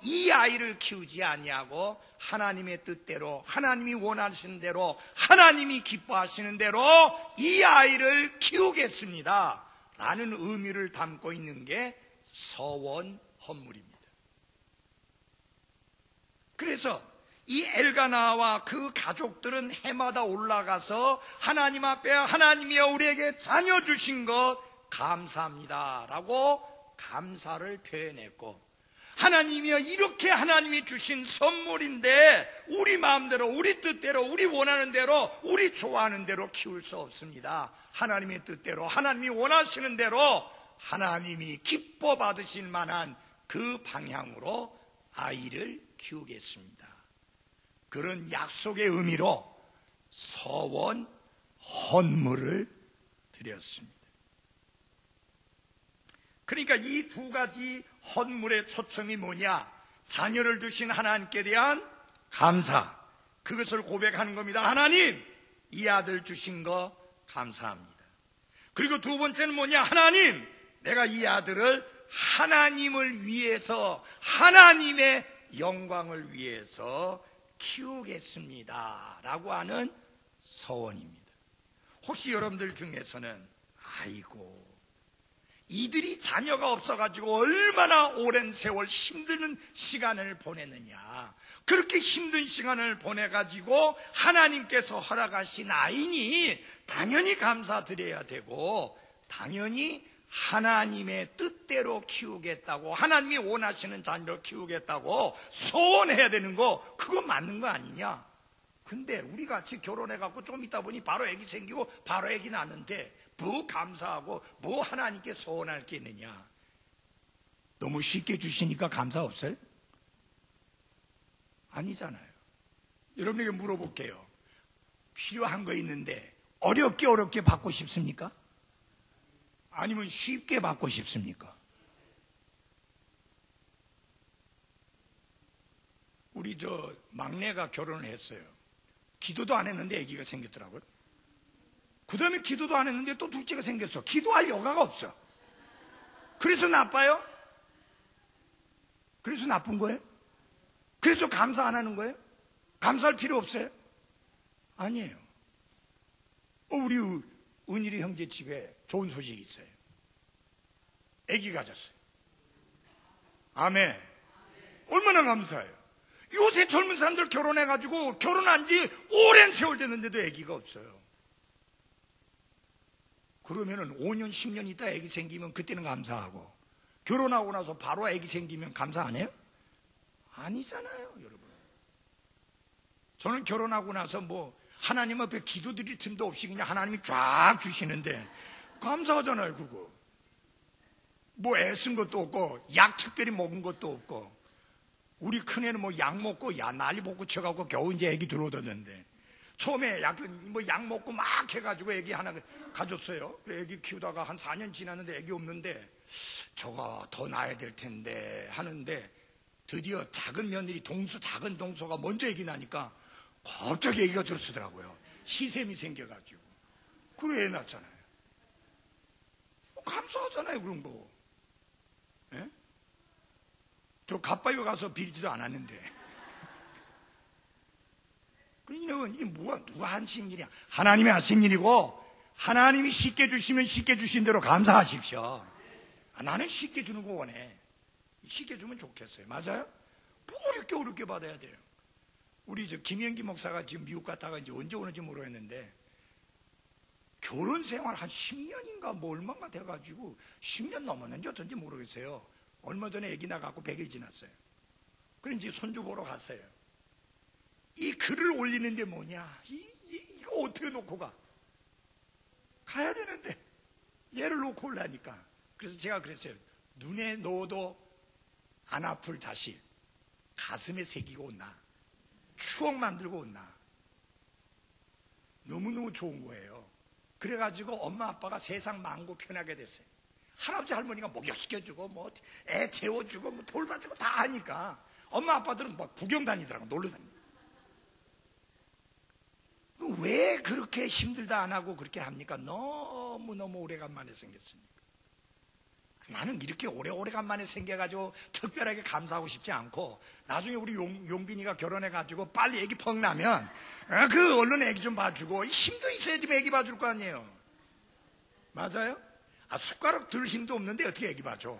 이 아이를 키우지 아니하고 하나님의 뜻대로, 하나님이 원하시는 대로, 하나님이 기뻐하시는 대로 이 아이를 키우겠습니다 라는 의미를 담고 있는 게 서원 헌물입니다. 그래서 이 엘가나와 그 가족들은 해마다 올라가서 하나님 앞에, 하나님이여 우리에게 자녀 주신 것 감사합니다 라고 감사를 표현했고, 하나님이여 이렇게 하나님이 주신 선물인데 우리 마음대로, 우리 뜻대로, 우리 원하는 대로, 우리 좋아하는 대로 키울 수 없습니다. 하나님의 뜻대로, 하나님이 원하시는 대로, 하나님이 기뻐 받으실 만한 그 방향으로 아이를 키우겠습니다. 그런 약속의 의미로 서원 헌물을 드렸습니다. 그러니까 이 두 가지 헌물의 초점이 뭐냐? 자녀를 주신 하나님께 대한 감사, 그것을 고백하는 겁니다. 하나님, 이 아들 주신 거 감사합니다. 그리고 두 번째는 뭐냐? 하나님, 내가 이 아들을 하나님을 위해서, 하나님의 영광을 위해서 키우겠습니다 라고 하는 서원입니다. 혹시 여러분들 중에서는 아이고, 이들이 자녀가 없어가지고 얼마나 오랜 세월 힘든 시간을 보냈느냐, 그렇게 힘든 시간을 보내가지고 하나님께서 허락하신 아이니 당연히 감사드려야 되고 당연히 하나님의 뜻대로 키우겠다고, 하나님이 원하시는 자녀로 키우겠다고 소원해야 되는 거, 그거 맞는 거 아니냐? 근데 우리 같이 결혼해갖고 좀 있다 보니 바로 애기 생기고 바로 애기 낳는데 뭐 감사하고 뭐 하나님께 소원할 게 있느냐? 너무 쉽게 주시니까 감사 없어요? 아니잖아요. 여러분에게 물어볼게요. 필요한 거 있는데 어렵게 받고 싶습니까? 아니면 쉽게 받고 싶습니까? 우리 막내가 결혼을 했어요. 기도도 안 했는데 아기가 생겼더라고요. 그 다음에 기도도 안 했는데 또 둘째가 생겼어. 기도할 여가가 없어. 그래서 나빠요? 그래서 나쁜 거예요? 그래서 감사 안 하는 거예요? 감사할 필요 없어요? 아니에요. 우리 은일이 형제 집에 좋은 소식이 있어요. 아기 가졌어요. 아멘. 얼마나 감사해요. 요새 젊은 사람들 결혼해가지고 결혼한 지 오랜 세월 됐는데도 아기가 없어요. 그러면은 5년 10년 있다 아기 생기면 그때는 감사하고, 결혼하고 나서 바로 아기 생기면 감사 안 해요? 아니잖아요, 여러분. 저는 결혼하고 나서 하나님 앞에 기도드릴 틈도 없이 그냥 하나님이 쫙 주시는데 감사하잖아요. 그거 애쓴 것도 없고 약 특별히 먹은 것도 없고, 우리 큰애는 약 먹고 난리 먹고 쳐갖고 겨우 이제 애기 들어오던데, 처음에 약 먹고 막 해가지고 애기 하나 가졌어요. 애기 키우다가 한 4년 지났는데 애기 없는데 저거 더 낳아야 될 텐데 하는데, 드디어 작은 며느리 작은 동서가 먼저 애기 나니까 갑자기 애기가 들어서더라고요. 시샘이 생겨가지고. 그래 애 낳잖아요. 감사하잖아요, 그런 거. 예? 저 갓바위에 가서 빌지도 않았는데. 그러니까 이게 누가 하신 일이야? 하나님이 하신 일이고, 하나님이 쉽게 주시면 쉽게 주신 대로 감사하십시오. 나는 쉽게 주는 거 원해. 쉽게 주면 좋겠어요. 맞아요? 뭐 어렵게 받아야 돼요. 우리 김영기 목사가 지금 미국 갔다가 이제 언제 오는지 모르겠는데, 결혼 생활 한 10년인가 얼마가 돼가지고 10년 넘었는지 어떤지 모르겠어요. 얼마 전에 아기 나갖고 100일 지났어요. 그래 이제 손주 보러 갔어요. 이 글을 올리는데 뭐냐, 이거 어떻게 놓고 가야 되는데 얘를 놓고 올라니까. 그래서 제가 그랬어요. 눈에 넣어도 안 아플 자식 가슴에 새기고 온나, 추억 만들고 온나. 너무너무 좋은 거예요. 그래가지고 엄마 아빠가 세상 많고 편하게 됐어요. 할아버지 할머니가 목욕시켜주고 애 재워주고 돌봐주고 다 하니까 엄마 아빠들은 구경 다니더라고, 놀러 다니고. 왜 그렇게 힘들다 안 하고 그렇게 합니까? 너무너무 오래간만에 생겼으니까. 나는 이렇게 오래간만에 생겨가지고 특별하게 감사하고 싶지 않고, 나중에 우리 용빈이가 결혼해가지고 빨리 애기 펑 나면 얼른 애기 좀 봐주고, 힘도 있어야지 애기 봐줄 거 아니에요. 맞아요? 숟가락 들 힘도 없는데 어떻게 애기 봐줘?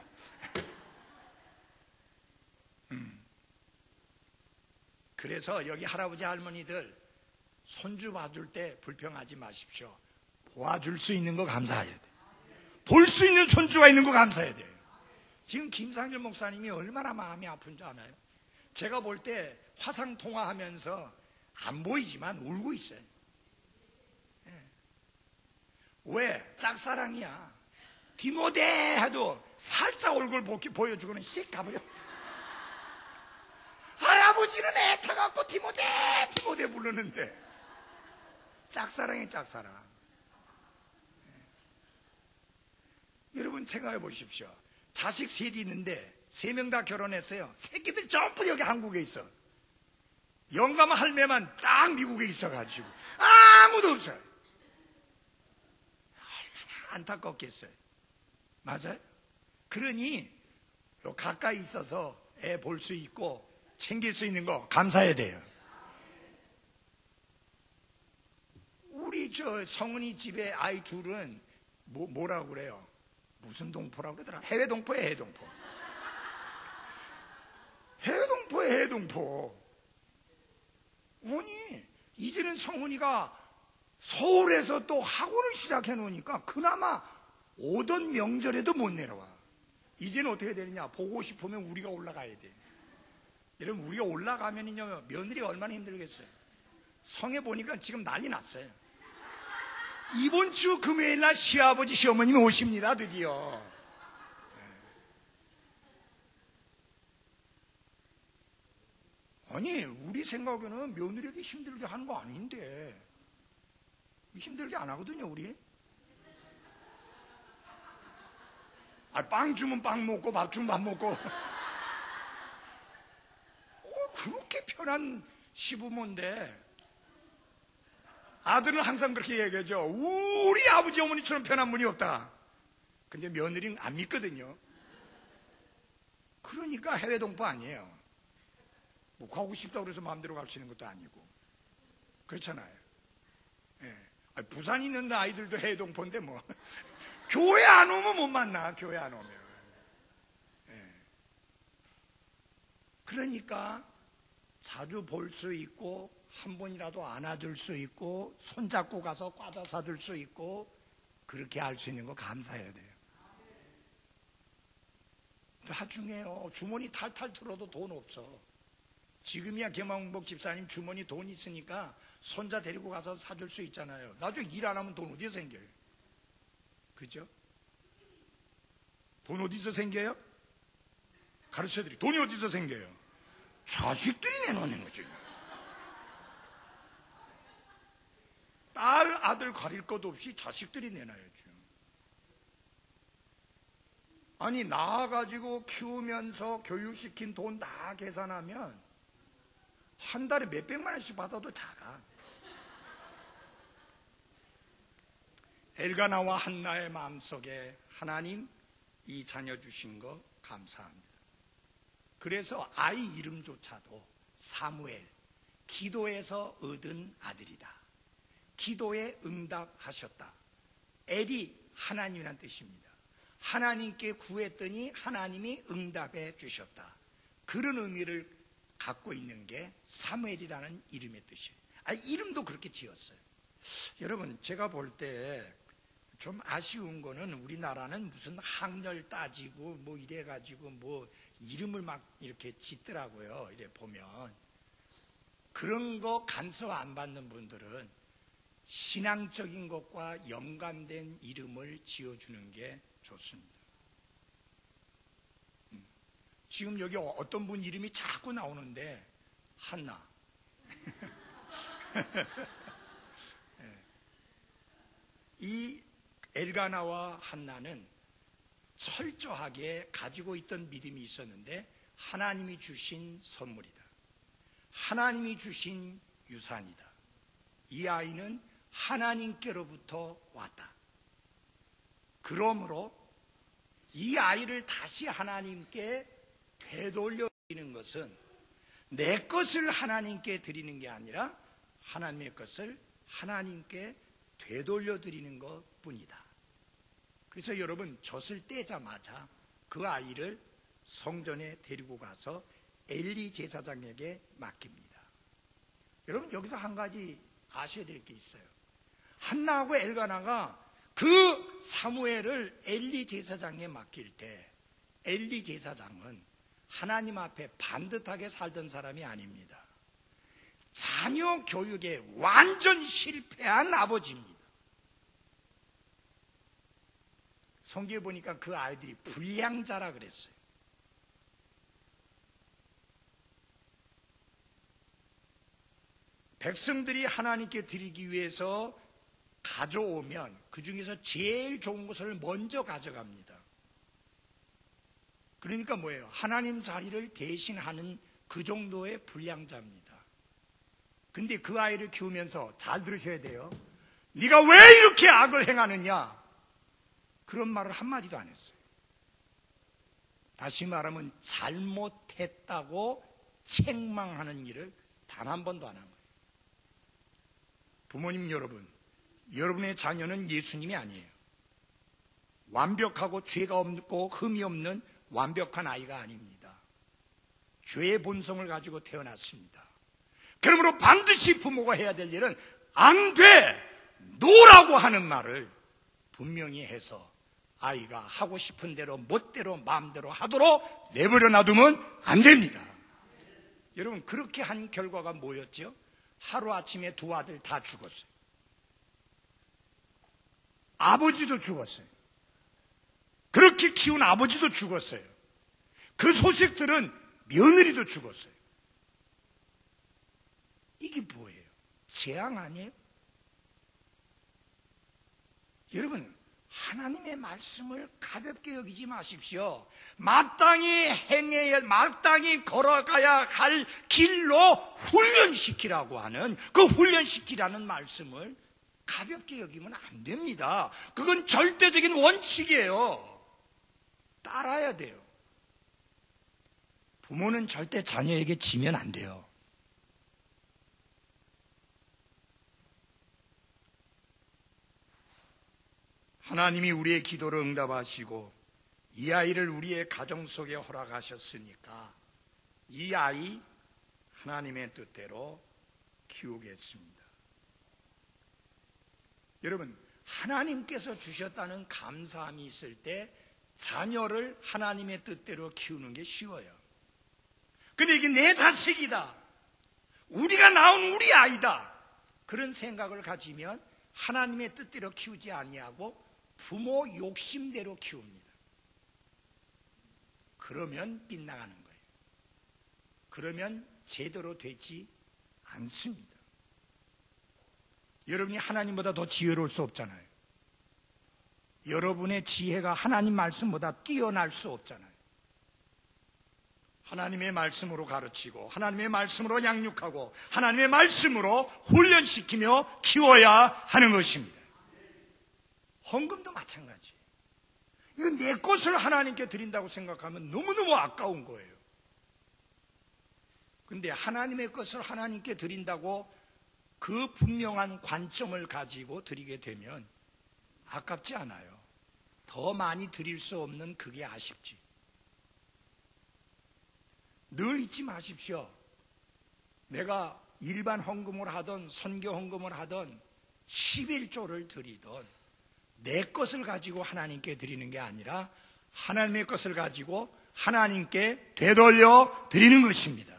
그래서 여기 할아버지 할머니들 손주 봐줄 때 불평하지 마십시오. 도와줄 수 있는 거 감사해야 돼. 볼 수 있는 손주가 있는 거 감사해야 돼요. 지금 김상일 목사님이 얼마나 마음이 아픈 줄 아나요? 제가 볼 때 화상 통화하면서 안 보이지만 울고 있어요. 왜? 짝사랑이야. 디모데 해도 살짝 얼굴 보여주고는 씩 가버려. 할아버지는 애 타갖고 디모데 부르는데 짝사랑이 짝사랑. 여러분 생각해 보십시오. 자식 셋이 있는데 3명 다 결혼했어요. 새끼들 전부 여기 한국에 있어. 영감 할매만 딱 미국에 있어가지고 아무도 없어요. 얼마나 안타깝겠어요. 맞아요? 그러니 가까이 있어서 애 볼 수 있고 챙길 수 있는 거 감사해야 돼요. 우리 성은이 집에 아이 둘은 뭐라고 그래요? 무슨 동포라고 그러더라? 해외 동포에 해외 동포. 해외 동포에 해외 동포. 아니 이제는 성은이가 서울에서 또 학원을 시작해 놓으니까 그나마 오던 명절에도 못 내려와. 이제는 어떻게 되느냐? 보고 싶으면 우리가 올라가야 돼. 여러분, 우리가 올라가면요, 며느리가 얼마나 힘들겠어요. 성에 보니까 지금 난리 났어요. 이번 주 금요일 날 시아버지 시어머님이 오십니다. 드디어. 아니, 우리 생각에는 며느리에게 힘들게 하는 거 아닌데 힘들게 안 하거든요, 우리. 빵 주면 빵 먹고 밥 주면 밥 먹고 그렇게 편한 시부모인데, 아들은 항상 그렇게 얘기하죠. 우리 아버지 어머니처럼 편한 분이 없다. 근데 며느리는 안 믿거든요. 그러니까 해외 동포 아니에요. 뭐 가고 싶다고 그래서 마음대로 갈 수 있는 것도 아니고 그렇잖아요. 예. 부산에 있는 아이들도 해외 동포인데 뭐 교회 안 오면 못 만나. 교회 안 오면. 예. 그러니까 자주 볼 수 있고 한 번이라도 안아줄 수 있고 손잡고 가서 과자 사줄 수 있고 그렇게 할 수 있는 거 감사해야 돼요. 나중에요, 주머니 탈탈 털어도 돈 없어. 지금이야 김왕복 집사님 주머니 돈 있으니까 손자 데리고 가서 사줄 수 있잖아요. 나중에 일 안 하면 돈 어디서 생겨요? 그죠? 돈 어디서 생겨요? 가르쳐드리. 돈이 어디서 생겨요? 자식들이 내놓는 거죠. 딸, 아들 가릴 것 없이 자식들이 내놔야죠. 아니, 낳아가지고 키우면서 교육시킨 돈 다 계산하면 한 달에 몇백만 원씩 받아도 작아. 엘가나와 한나의 마음속에 하나님 이 자녀 주신 거 감사합니다. 그래서 아이 이름조차도 사무엘, 기도에서 얻은 아들이다. 기도에 응답하셨다. 엘이 하나님이란 뜻입니다. 하나님께 구했더니 하나님이 응답해 주셨다. 그런 의미를 갖고 있는 게 사무엘이라는 이름의 뜻이에요. 이름도 그렇게 지었어요. 여러분, 제가 볼 때 좀 아쉬운 거는 우리나라는 무슨 학렬 따지고 뭐 이래가지고 뭐 이름을 막 이렇게 짓더라고요. 이래 보면. 그런 거 간섭 안 받는 분들은 신앙적인 것과 연관된 이름을 지어주는 게 좋습니다. 지금 여기 어떤 분 이름이 자꾸 나오는데 한나. 이 엘가나와 한나는 철저하게 가지고 있던 믿음이 있었는데 하나님이 주신 선물이다. 하나님이 주신 유산이다. 이 아이는 하나님께로부터 왔다. 그러므로 이 아이를 다시 하나님께 되돌려 드리는 것은 내 것을 하나님께 드리는 게 아니라 하나님의 것을 하나님께 되돌려 드리는 것 뿐이다. 그래서 여러분, 젖을 떼자마자 그 아이를 성전에 데리고 가서 엘리 제사장에게 맡깁니다. 여러분, 여기서 한 가지 아셔야 될 게 있어요. 한나하고 엘가나가 그 사무엘을 엘리 제사장에 맡길 때 엘리 제사장은 하나님 앞에 반듯하게 살던 사람이 아닙니다. 자녀 교육에 완전 실패한 아버지입니다. 성경에 보니까 그 아이들이 불량자라 그랬어요. 백성들이 하나님께 드리기 위해서 가져오면 그 중에서 제일 좋은 것을 먼저 가져갑니다. 그러니까 뭐예요? 하나님 자리를 대신하는 그 정도의 불량자입니다. 근데 그 아이를 키우면서 잘 들으셔야 돼요. 네가 왜 이렇게 악을 행하느냐? 그런 말을 한마디도 안 했어요. 다시 말하면 잘못했다고 책망하는 일을 단 한 번도 안 한 거예요. 부모님 여러분, 여러분의 자녀는 예수님이 아니에요. 완벽하고 죄가 없고 흠이 없는 완벽한 아이가 아닙니다. 죄의 본성을 가지고 태어났습니다. 그러므로 반드시 부모가 해야 될 일은 안 돼! 노라고 하는 말을 분명히 해서 아이가 하고 싶은 대로 멋대로 마음대로 하도록 내버려 놔두면 안 됩니다. 여러분, 그렇게 한 결과가 뭐였죠? 하루아침에 두 아들 다 죽었어요. 아버지도 죽었어요. 그렇게 키운 아버지도 죽었어요. 그 소식 들은 며느리도 죽었어요. 이게 뭐예요? 재앙 아니에요? 여러분, 하나님의 말씀을 가볍게 여기지 마십시오. 마땅히 마땅히 걸어가야 할 길로 훈련시키라고 하는 그 훈련시키라는 말씀을 가볍게 여기면 안 됩니다. 그건 절대적인 원칙이에요. 따라야 돼요. 부모는 절대 자녀에게 지면 안 돼요. 하나님이 우리의 기도를 응답하시고 이 아이를 우리의 가정 속에 허락하셨으니까 이 아이 하나님의 뜻대로 키우겠습니다. 여러분, 하나님께서 주셨다는 감사함이 있을 때 자녀를 하나님의 뜻대로 키우는 게 쉬워요. 근데 이게 내 자식이다, 우리가 낳은 우리 아이다, 그런 생각을 가지면 하나님의 뜻대로 키우지 아니하고 부모 욕심대로 키웁니다. 그러면 빗나가는 거예요. 그러면 제대로 되지 않습니다. 여러분이 하나님보다 더 지혜로울 수 없잖아요. 여러분의 지혜가 하나님 말씀보다 뛰어날 수 없잖아요. 하나님의 말씀으로 가르치고 하나님의 말씀으로 양육하고 하나님의 말씀으로 훈련시키며 키워야 하는 것입니다. 헌금도 마찬가지. 이거 내 것을 하나님께 드린다고 생각하면 너무너무 아까운 거예요. 근데 하나님의 것을 하나님께 드린다고 그 분명한 관점을 가지고 드리게 되면 아깝지 않아요. 더 많이 드릴 수 없는 그게 아쉽지. 늘 잊지 마십시오. 내가 일반 헌금을 하던 선교 헌금을 하던 11조를 드리던 내 것을 가지고 하나님께 드리는 게 아니라 하나님의 것을 가지고 하나님께 되돌려 드리는 것입니다.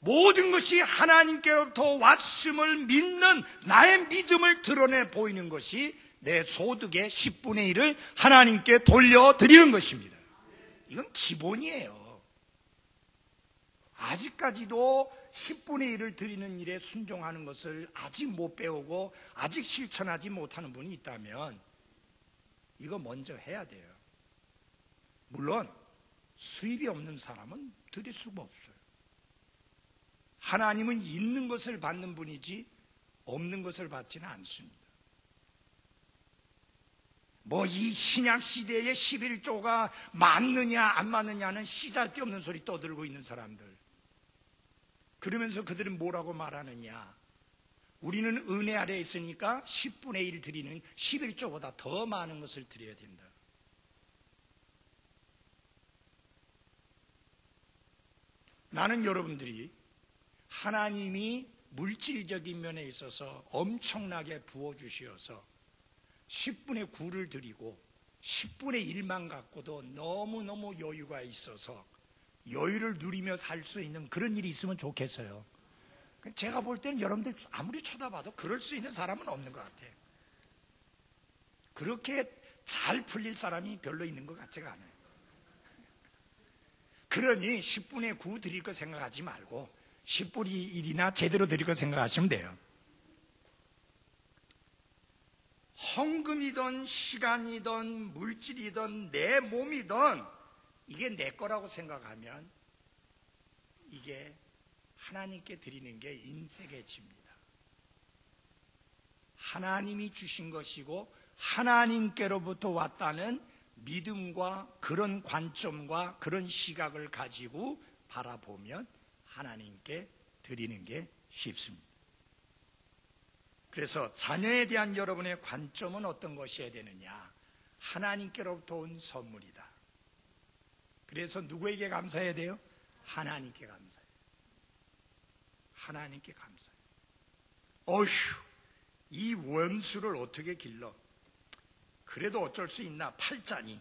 모든 것이 하나님께로부터 왔음을 믿는 나의 믿음을 드러내 보이는 것이 내 소득의 10분의 1을 하나님께 돌려드리는 것입니다. 이건 기본이에요. 아직까지도 10분의 1을 드리는 일에 순종하는 것을 아직 못 배우고 아직 실천하지 못하는 분이 있다면 이거 먼저 해야 돼요. 물론 수입이 없는 사람은 드릴 수가 없어요. 하나님은 있는 것을 받는 분이지 없는 것을 받지는 않습니다. 뭐 이 신약 시대의 11조가 맞느냐 안 맞느냐는 시잘데없는 소리 떠들고 있는 사람들, 그러면서 그들은 뭐라고 말하느냐, 우리는 은혜 아래에 있으니까 10분의 1 드리는 11조보다 더 많은 것을 드려야 된다. 나는 여러분들이 하나님이 물질적인 면에 있어서 엄청나게 부어주시어서 10분의 9를 드리고 10분의 1만 갖고도 너무너무 여유가 있어서 여유를 누리며 살 수 있는 그런 일이 있으면 좋겠어요. 제가 볼 때는 여러분들 아무리 쳐다봐도 그럴 수 있는 사람은 없는 것 같아요. 그렇게 잘 풀릴 사람이 별로 있는 것 같지가 않아요. 그러니 10분의 9 드릴 거 생각하지 말고 10분의 1이나 제대로 드릴 거 생각하시면 돼요. 헌금이든 시간이든 물질이든 내 몸이든 이게 내 거라고 생각하면 이게 하나님께 드리는 게 인색의 집입니다. 하나님이 주신 것이고 하나님께로부터 왔다는 믿음과 그런 관점과 그런 시각을 가지고 바라보면 하나님께 드리는 게 쉽습니다. 그래서 자녀에 대한 여러분의 관점은 어떤 것이어야 되느냐? 하나님께로부터 온 선물이다. 그래서 누구에게 감사해야 돼요? 하나님께 감사해요. 하나님께 감사해요. 어휴, 이 원수를 어떻게 길러? 그래도 어쩔 수 있나? 팔자니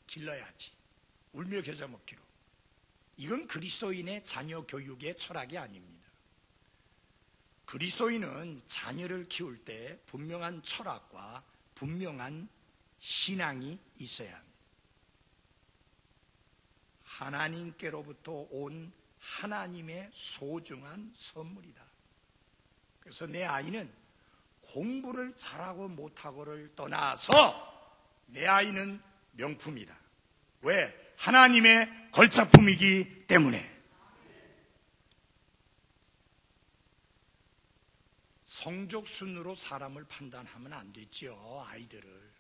길러야지. 울며 겨자 먹기로. 이건 그리스도인의 자녀 교육의 철학이 아닙니다. 그리스도인은 자녀를 키울 때 분명한 철학과 분명한 신앙이 있어야 합니다. 하나님께로부터 온 하나님의 소중한 선물이다. 그래서 내 아이는 공부를 잘하고 못하고를 떠나서 내 아이는 명품이다. 왜? 하나님의 걸작품이기 때문에. 성적 순으로 사람을 판단하면 안 되죠. 아이들을.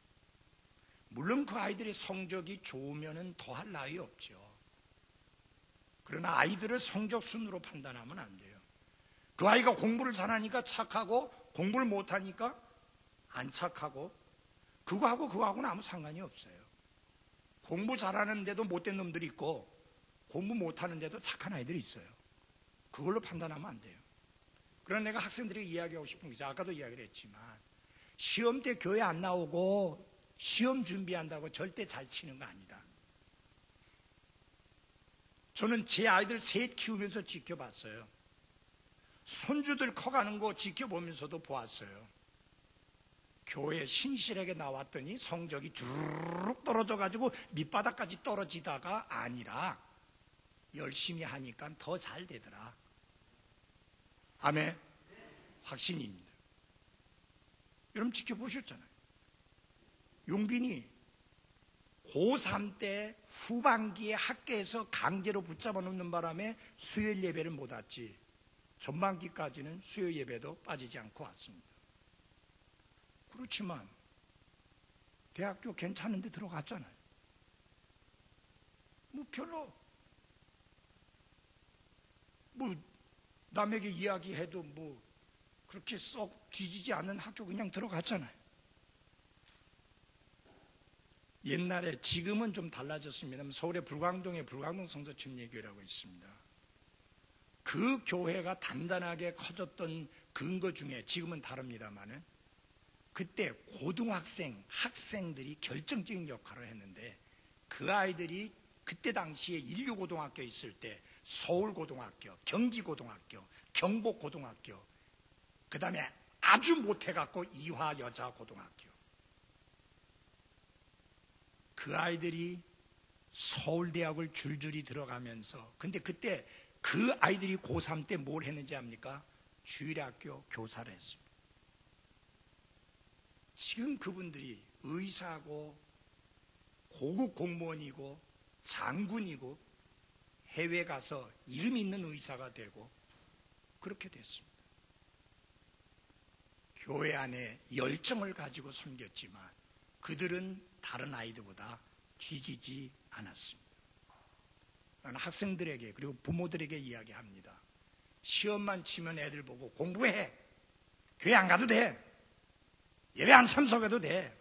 물론 그 아이들의 성적이 좋으면 더할 나위 없죠. 그러나 아이들을 성적 순으로 판단하면 안 돼요. 그 아이가 공부를 잘하니까 착하고 공부를 못하니까 안 착하고 그거하고는 아무 상관이 없어요. 공부 잘하는데도 못된 놈들이 있고 공부 못하는데도 착한 아이들이 있어요. 그걸로 판단하면 안 돼요. 그러나 내가 학생들에게 이야기하고 싶은 게 아까도 이야기를 했지만 시험 때 교회 안 나오고 시험 준비한다고 절대 잘 치는 거 아니다. 저는 제 아이들 셋 키우면서 지켜봤어요. 손주들 커가는 거 지켜보면서도 보았어요. 교회 신실하게 나왔더니 성적이 주르륵 떨어져가지고 밑바닥까지 떨어지다가 아니라 열심히 하니까 더 잘 되더라. 아멘. 확신입니다. 여러분 지켜보셨잖아요. 용빈이 고3 때 후반기에 학교에서 강제로 붙잡아 놓는 바람에 수요일 예배를 못 왔지. 전반기까지는 수요 예배도 빠지지 않고 왔습니다. 그렇지만 대학교 괜찮은데 들어갔잖아요. 별로 남에게 이야기해도 그렇게 썩 뒤지지 않는 학교 그냥 들어갔잖아요. 옛날에, 지금은 좀 달라졌습니다. 서울의 불광동에 불광동 성서침례교회라고 있습니다. 그 교회가 단단하게 커졌던 근거 중에, 지금은 다릅니다만은, 그때 고등학생, 학생들이 결정적인 역할을 했는데, 그 아이들이 그때 당시에 인류고등학교 있을 때 서울고등학교, 경기고등학교, 경복고등학교, 그 다음에 아주 못해갖고 이화여자고등학교, 그 아이들이 서울대학을 줄줄이 들어가면서, 근데 그때 그 아이들이 고3 때 뭘 했는지 압니까? 주일학교 교사를 했습니다. 지금 그분들이 의사고 고급 공무원이고 장군이고 해외 가서 이름 있는 의사가 되고 그렇게 됐습니다. 교회 안에 열정을 가지고 섬겼지만 그들은 다른 아이들보다 뒤지지 않았습니다. 나는 학생들에게 그리고 부모들에게 이야기합니다. 시험만 치면 애들 보고 공부해. 교회 안 가도 돼. 예배 안 참석해도 돼.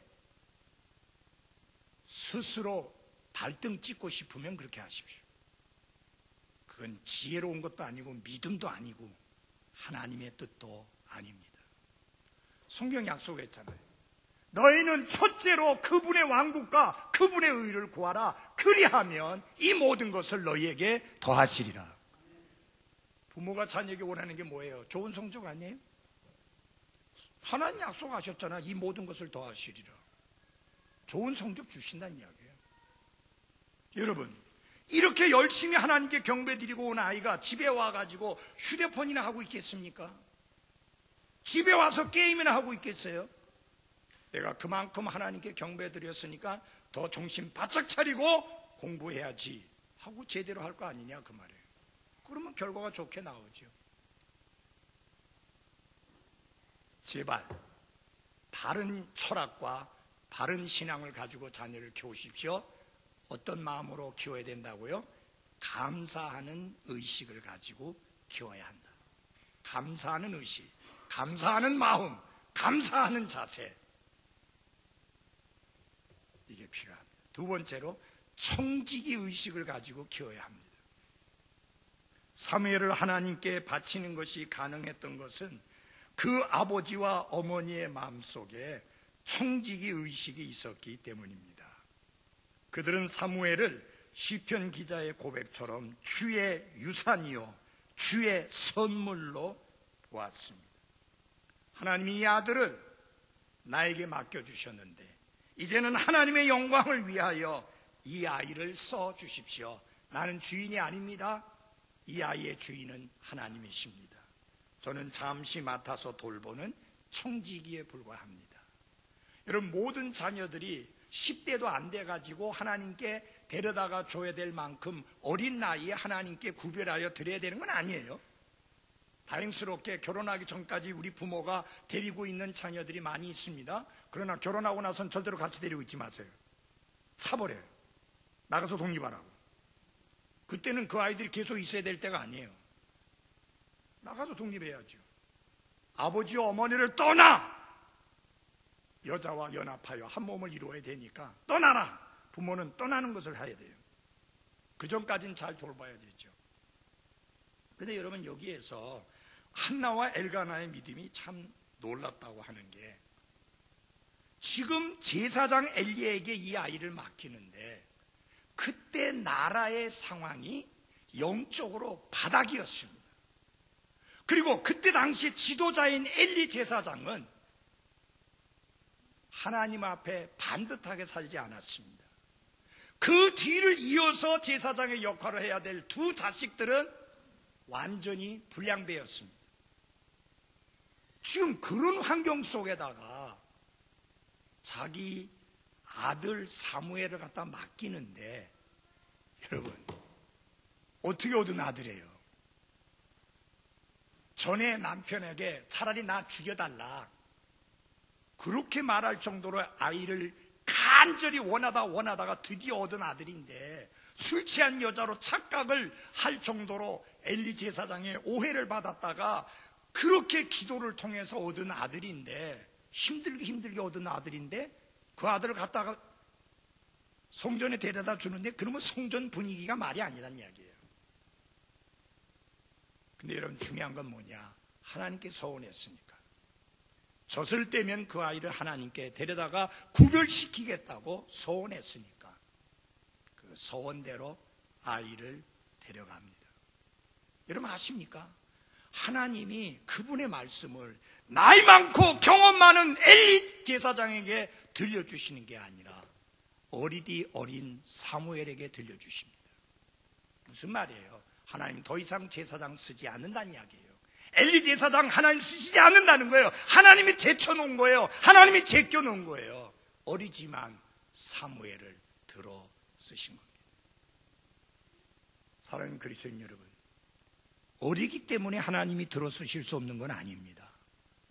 스스로 발등 찍고 싶으면 그렇게 하십시오. 그건 지혜로운 것도 아니고 믿음도 아니고 하나님의 뜻도 아닙니다. 성경 약속했잖아요. 너희는 첫째로 그분의 왕국과 그분의 의를 구하라. 그리하면 이 모든 것을 너희에게 더하시리라. 부모가 자녀에게 원하는 게 뭐예요? 좋은 성적 아니에요? 하나님 약속하셨잖아. 이 모든 것을 더하시리라. 좋은 성적 주신다는 이야기예요. 여러분, 이렇게 열심히 하나님께 경배드리고 온 아이가 집에 와가지고 휴대폰이나 하고 있겠습니까? 집에 와서 게임이나 하고 있겠어요? 내가 그만큼 하나님께 경배드렸으니까 더 정신 바짝 차리고 공부해야지 하고 제대로 할 거 아니냐 그 말이에요. 그러면 결과가 좋게 나오죠. 제발 바른 철학과 바른 신앙을 가지고 자녀를 키우십시오. 어떤 마음으로 키워야 된다고요? 감사하는 의식을 가지고 키워야 한다. 감사하는 의식, 감사하는 마음, 감사하는 자세, 이게 필요합니다. 두 번째로 청지기 의식을 가지고 키워야 합니다. 사무엘을 하나님께 바치는 것이 가능했던 것은 그 아버지와 어머니의 마음속에 청지기 의식이 있었기 때문입니다. 그들은 사무엘을 시편 기자의 고백처럼 주의 유산이요 주의 선물로 보았습니다. 하나님이 이 아들을 나에게 맡겨주셨는데 이제는 하나님의 영광을 위하여 이 아이를 써주십시오. 나는 주인이 아닙니다. 이 아이의 주인은 하나님이십니다. 저는 잠시 맡아서 돌보는 청지기에 불과합니다. 여러분, 모든 자녀들이 10대도 안 돼가지고 하나님께 데려다가 줘야 될 만큼 어린 나이에 하나님께 구별하여 드려야 되는 건 아니에요. 다행스럽게 결혼하기 전까지 우리 부모가 데리고 있는 자녀들이 많이 있습니다. 그러나 결혼하고 나선 절대로 같이 데리고 있지 마세요. 차버려요. 나가서 독립하라고. 그때는 그 아이들이 계속 있어야 될 때가 아니에요. 나가서 독립해야죠. 아버지와 어머니를 떠나! 여자와 연합하여 한 몸을 이루어야 되니까 떠나라! 부모는 떠나는 것을 해야 돼요. 그 전까지는 잘 돌봐야 되죠. 근데 여러분, 여기에서 한나와 엘가나의 믿음이 참 놀랍다고 하는 게, 지금 제사장 엘리에게 이 아이를 맡기는데 그때 나라의 상황이 영적으로 바닥이었습니다. 그리고 그때 당시 지도자인 엘리 제사장은 하나님 앞에 반듯하게 살지 않았습니다. 그 뒤를 이어서 제사장의 역할을 해야 될 두 자식들은 완전히 불량배였습니다. 지금 그런 환경 속에다가 자기 아들 사무엘을 갖다 맡기는데, 여러분, 어떻게 얻은 아들이에요? 전에 남편에게 차라리 나 죽여달라 그렇게 말할 정도로 아이를 간절히 원하다가 드디어 얻은 아들인데, 술 취한 여자로 착각을 할 정도로 엘리 제사장의 오해를 받았다가 그렇게 기도를 통해서 얻은 아들인데, 힘들게 얻은 아들인데, 그 아들을 갖다가 성전에 데려다 주는데, 그러면 성전 분위기가 말이 아니란 이야기예요. 근데 여러분, 중요한 건 뭐냐? 하나님께 서원했으니까. 젖을 떼면 그 아이를 하나님께 데려다가 구별시키겠다고 서원했으니까 그 서원대로 아이를 데려갑니다. 여러분 아십니까? 하나님이 그분의 말씀을 나이 많고 경험 많은 엘리 제사장에게 들려주시는 게 아니라 어리디 어린 사무엘에게 들려주십니다. 무슨 말이에요? 하나님 더 이상 제사장 쓰지 않는다는 이야기예요. 엘리 제사장 하나님 쓰시지 않는다는 거예요. 하나님이 제쳐놓은 거예요. 하나님이 제껴놓은 거예요. 어리지만 사무엘을 들어 쓰신 겁니다. 사랑하는 그리스도인 여러분, 어리기 때문에 하나님이 들어 쓰실 수 없는 건 아닙니다.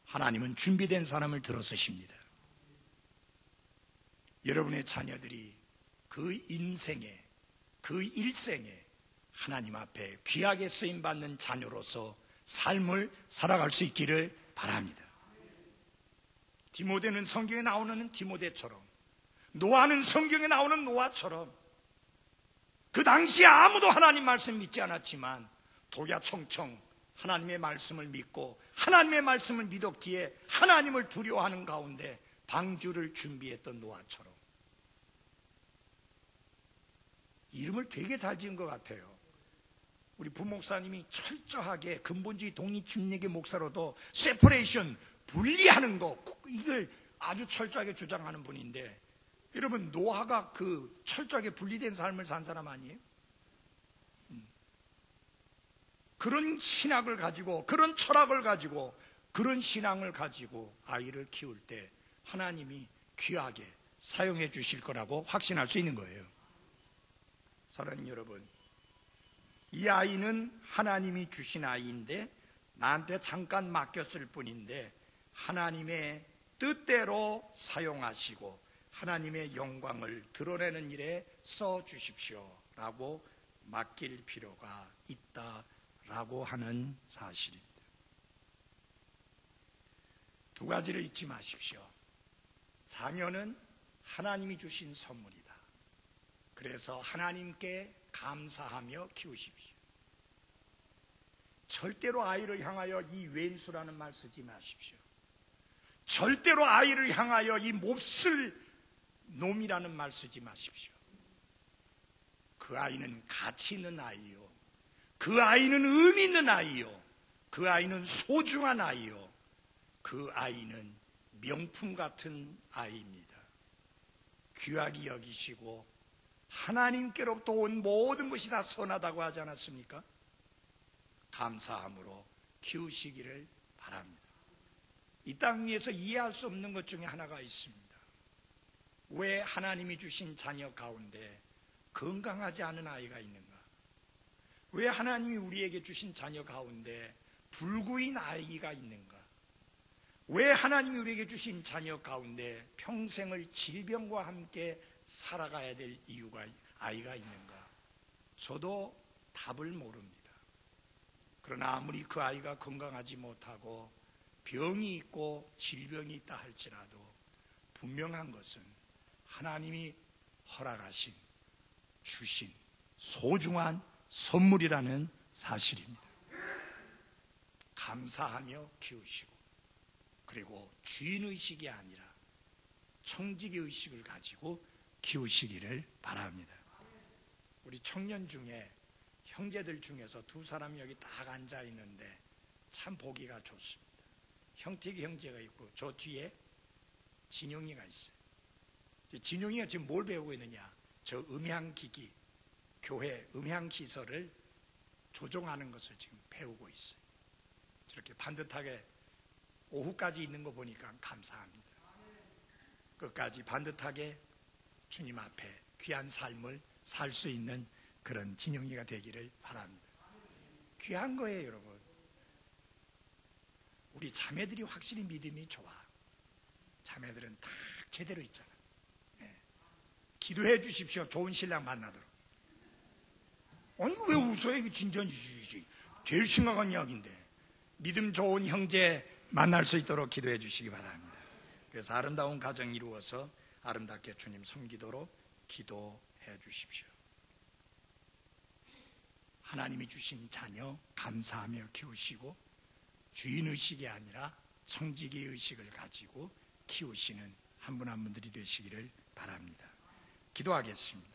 하나님은 준비된 사람을 들어 쓰십니다. 여러분의 자녀들이 그 인생에, 그 일생에 하나님 앞에 귀하게 쓰임받는 자녀로서 삶을 살아갈 수 있기를 바랍니다. 디모데는 성경에 나오는 디모데처럼, 노아는 성경에 나오는 노아처럼, 그 당시에 아무도 하나님 말씀 믿지 않았지만 독야청청 하나님의 말씀을 믿고 하나님의 말씀을 믿었기에 하나님을 두려워하는 가운데 방주를 준비했던 노아처럼. 이름을 되게 잘 지은 것 같아요. 우리 부목사님이 철저하게 근본주의 독립중립의 목사로도 세퍼레이션, 분리하는 거, 이걸 아주 철저하게 주장하는 분인데, 여러분 노아가 그 철저하게 분리된 삶을 산 사람 아니에요? 그런 신학을 가지고, 그런 철학을 가지고, 그런 신앙을 가지고 아이를 키울 때 하나님이 귀하게 사용해 주실 거라고 확신할 수 있는 거예요. 사랑하는 여러분, 이 아이는 하나님이 주신 아이인데 나한테 잠깐 맡겼을 뿐인데 하나님의 뜻대로 사용하시고 하나님의 영광을 드러내는 일에 써주십시오 라고 맡길 필요가 있다라고 하는 사실입니다. 두 가지를 잊지 마십시오. 자녀는 하나님이 주신 선물이다. 그래서 하나님께 감사하며 키우십시오. 절대로 아이를 향하여 이 왼수라는 말 쓰지 마십시오. 절대로 아이를 향하여 이 몹쓸 놈이라는 말 쓰지 마십시오. 그 아이는 가치 있는 아이요, 그 아이는 의미 있는 아이요, 그 아이는 소중한 아이요, 그 아이는 명품 같은 아이입니다. 귀하게 여기시고 하나님께로부터 온 모든 것이 다 선하다고 하지 않았습니까? 감사함으로 키우시기를 바랍니다. 이 땅 위에서 이해할 수 없는 것 중에 하나가 있습니다. 왜 하나님이 주신 자녀 가운데 건강하지 않은 아이가 있는가? 왜 하나님이 우리에게 주신 자녀 가운데 불구인 아이가 있는가? 왜 하나님이 우리에게 주신 자녀 가운데 평생을 질병과 함께 살아가야 될 이유가 아이가 있는가? 저도 답을 모릅니다. 그러나 아무리 그 아이가 건강하지 못하고 병이 있고 질병이 있다 할지라도 분명한 것은 하나님이 허락하신, 주신 소중한 선물이라는 사실입니다. 감사하며 키우시고, 그리고 주인의식이 아니라 청지기 의식을 가지고 키우시기를 바랍니다. 우리 청년 중에 형제들 중에서 두 사람이 여기 딱 앉아 있는데 참 보기가 좋습니다. 형택이 형제가 있고 저 뒤에 진용이가 있어요. 진용이가 지금 뭘 배우고 있느냐? 저 음향기기, 교회 음향시설을 조종하는 것을 지금 배우고 있어요. 저렇게 반듯하게 오후까지 있는 거 보니까 감사합니다. 끝까지 반듯하게 주님 앞에 귀한 삶을 살 수 있는 그런 진영이가 되기를 바랍니다. 귀한 거예요, 여러분. 우리 자매들이 확실히 믿음이 좋아. 자매들은 다 제대로 있잖아. 네. 기도해 주십시오. 좋은 신랑 만나도록. 아니 왜 웃어요? 이게 진지하지. 제일 심각한 이야기인데. 믿음 좋은 형제 만날 수 있도록 기도해 주시기 바랍니다. 그래서 아름다운 가정 이루어서 아름답게 주님 섬기도록 기도해 주십시오. 하나님이 주신 자녀 감사하며 키우시고 주인의식이 아니라 청지기의식을 가지고 키우시는 한 분 한 분들이 되시기를 바랍니다. 기도하겠습니다.